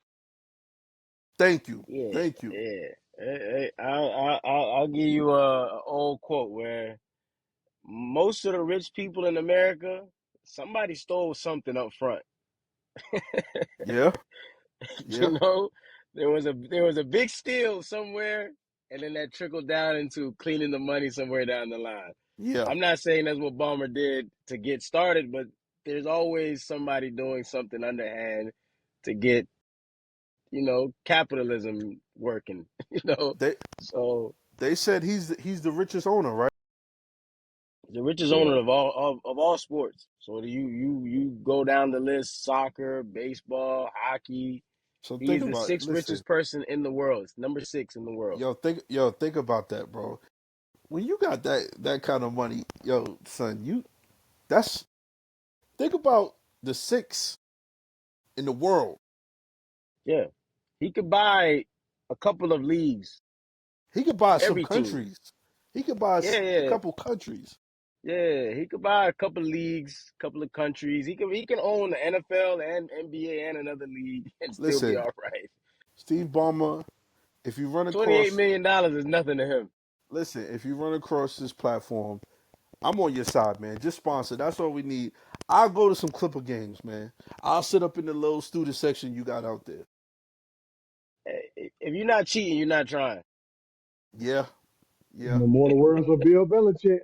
thank you, Yeah, thank you. yeah. I'll give you a old quote where most of the rich people in America, somebody stole something up front. Yeah, yeah, You know, there was a big steal somewhere, and then that trickled down into cleaning the money somewhere down the line. yeah. I'm not saying that's what Balmer did to get started, but there's always somebody doing something underhand to get, capitalism working, They So they said he's the richest owner, right? the richest Yeah, owner of all sports. So you go down the list: soccer, baseball, hockey. So think He's the about it. sixth Listen, richest person in the world. It's number six in the world. think about that, bro. When you got that kind of money, yo, son, that's think about the six in the world. Yeah, he could buy a couple of leagues, He could buy some every team. countries. He could buy Yeah, a yeah, couple countries. yeah. He could buy a couple of leagues, couple of countries. He can own the NFL and NBA and another league and still be Listen, all right. Steve Ballmer, if you run $28 across, million dollars is nothing to him. listen, if you run across this platform, I'm on your side, man. Just sponsor. That's all we need. I'll go to some Clipper games, man. I'll sit up in the little student section you got out there. If you're not cheating, you're not trying. Yeah, yeah. in the more the words of Bill Belichick.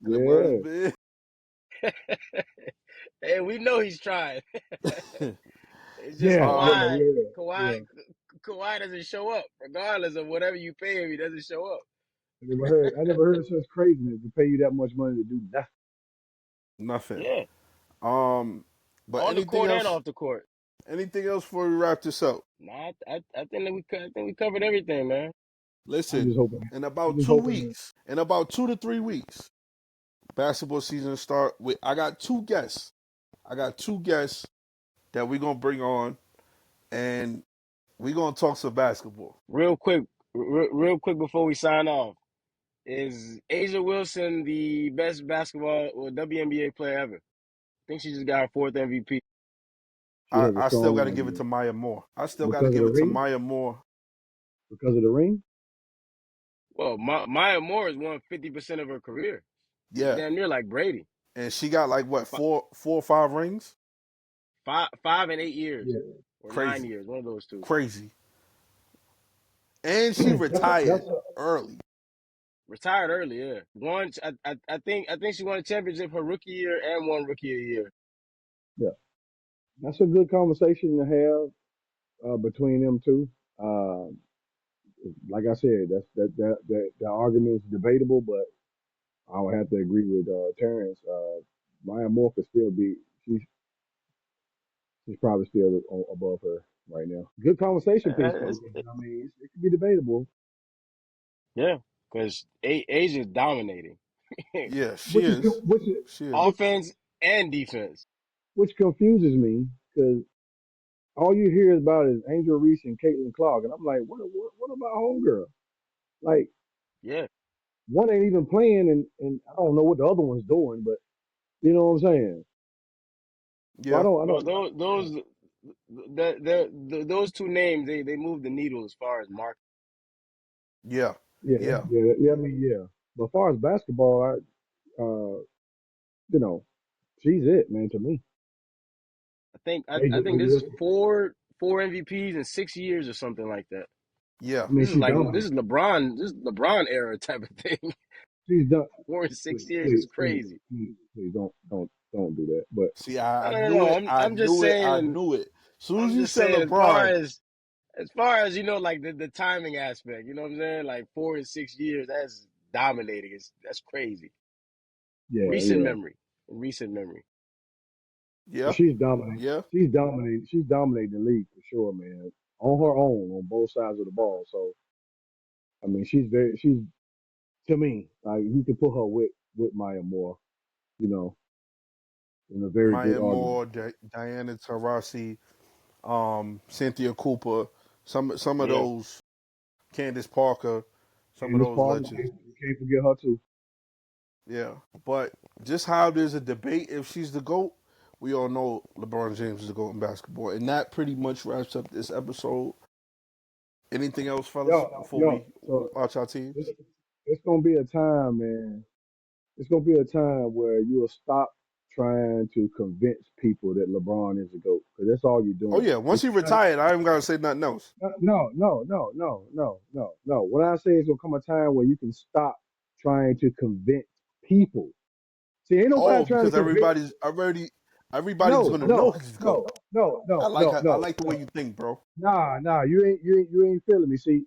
And the words Yeah, big. Hey, we know he's trying. It's just yeah, yeah, um, Kawhi. yeah, Kawhi. yeah. Kawhi doesn't show up, regardless of whatever you pay him. He doesn't show up. I never heard such craziness to pay you that much money to do nothing. nothing. Yeah, Um, but on the anything court and else? off the court. Anything else before we wrap this up? Nah, I think that we covered everything, man. I'm Listen, just hoping. in I'm about just two hoping that. weeks, in about 2 to 3 weeks, basketball season start. With I got two guests. I got two guests that we're gonna bring on, and we're gonna talk some basketball. Real quick before we sign off, is Asia Wilson the best basketball or WNBA player ever? I think she just got her fourth MVP. She has a I still strong got to give it argument to Maya Moore. I still got to because of give the it to ring. Maya Moore. Because of the ring. Well, Maya Moore has won 50% of her career. She's Yeah, damn near like Brady. and she got like what F- four or five rings. 5 and 8 years Yeah, or nine Crazy, years, one of those two. crazy. And she that's retired a early. Retired early, yeah. I think she won a championship her rookie year and won rookie of the year. yeah. That's a good conversation to have between them two. Uh, like I said, that argument is debatable, but I would have to agree with Terrence. Maya Moore could still be. She's she's probably still above her right now. Good conversation piece though. It's, 'Cause, I mean, it could be debatable. yeah, because Asia's dominating Yeah, she Which is is. She is. offense and defense. which confuses me because all you hear about is Angel Reese and Caitlin Clark, and I'm like, what about homegirl? Like Yeah. one ain't even playing, and I don't know what the other one's doing, but you know what I'm saying. So I Yeah, don't, I Well, don't, those two names they move the needle as far as market. yeah, yeah, yeah. yeah. I mean, yeah. But as far as basketball, you know, she's it, man, to me. I think this is four MVPs in 6 years or something like that. Yeah, I mean, she's This dominant. is LeBron era type of thing. She's done. 4 in 6 years Please, is crazy. please don't do that. But see, I No, no, knew no. it. I I'm just knew it. I saying. knew it. Soon as I'm you just said saying LeBron, as far as like the timing aspect. You know what I'm saying? Like 4 in 6 years. That's dominating. That's crazy. yeah, Recent yeah. memory. Recent memory. yeah, She's dominating. yeah, She's dominating. She's dominating the league for sure, man. On her own, on both sides of the ball. So I mean, she's to me like you can put her with Maya Moore, you know, in a very good Maya argument. Moore, Diana Taurasi, Cynthia Cooper, some of Yeah. those, Candace Parker, some of Candace those Parker, legends. you can't forget her too. Yeah, but just how there's a debate if she's the GOAT, we all know LeBron James is the GOAT in basketball. And that pretty much wraps up this episode. Anything else, fellas, before we So watch our teams? it's, it's gonna be a time, man. It's gonna be a time where you'll stop trying to convince people that LeBron is the GOAT because that's all you're Oh, doing. yeah, once he retired, I ain't got to say nothing else. No. What I say is gonna come a time where you can stop trying to convince people. See, ain't nobody Oh, trying to because convince. everybody's No, gonna know no, he's the GOAT. no, no, no, no, I no, like the way no. you think, bro. Nah. You ain't feeling me. See,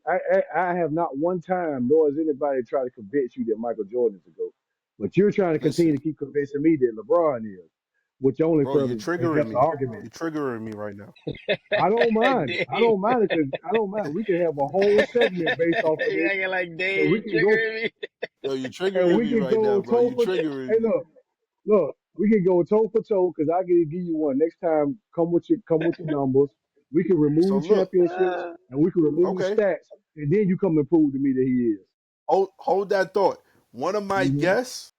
I have not one time, nor has anybody tried to convince you that Michael Jordan is the GOAT. But you're trying to continue Listen, to keep convincing me that LeBron is, which only bro, you're further triggering helps the me. argument. You're triggering me right now. I don't mind it. I Dave. don't mind it because I don't mind. We can have a whole segment based off of You this, acting like and we Dave can go triggering me. Yo, you're and triggering we me can right now, go bro. toe You're for toe. triggering Hey, me. look, we can go toe for toe because I can give you one next time. Come with your numbers. We can So remove look, championships and we can remove okay, stats, and then you come and prove to me that he is. hold that thought. One of my Hmm. guests,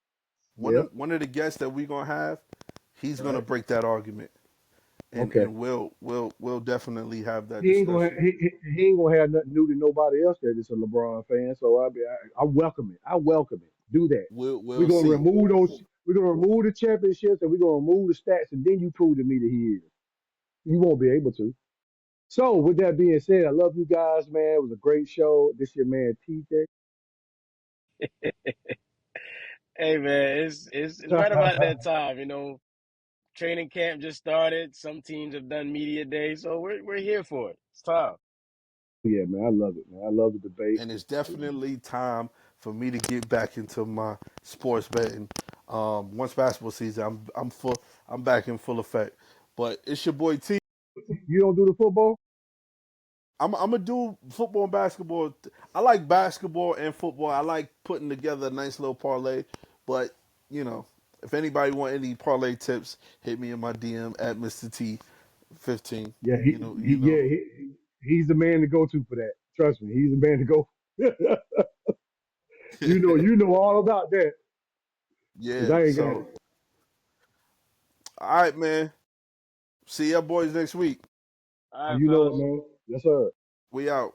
Yeah. one of the guests that we're gonna have, he's gonna Right. break that argument, and Okay. we'll definitely have that He ain't gonna discussion. he ain't gonna have nothing new to nobody else that is a LeBron fan. So I welcome it. I welcome it. Do that. We're We'll gonna see. remove those. We're gonna remove the championships and we're gonna remove the stats, and then you prove to me that he is. You won't be able to. So with that being said, I love you guys, man. It was a great show. This your man TJ. Hey man, it's right about that time. Training camp just started. Some teams have done media day, so we're here for it. It's time. Yeah, man. I love it, man. I love the debate. And it's definitely time for me to get back into my sports betting. Once basketball season, I'm back in full effect. But it's your boy T. You don't do the football? I'm gonna do football and basketball. I like basketball and football. I like putting together a nice little parlay. But you know, if anybody want any parlay tips, hit me in my DM at Mr. T15. Yeah, You know. he's the man to go to for that. Trust me, he's the man to go. You know all about that because Yeah. I ain't got So, it. all right, man. See ya, boys, next week. All right, You know it, fellas. man. Yes, sir. We out.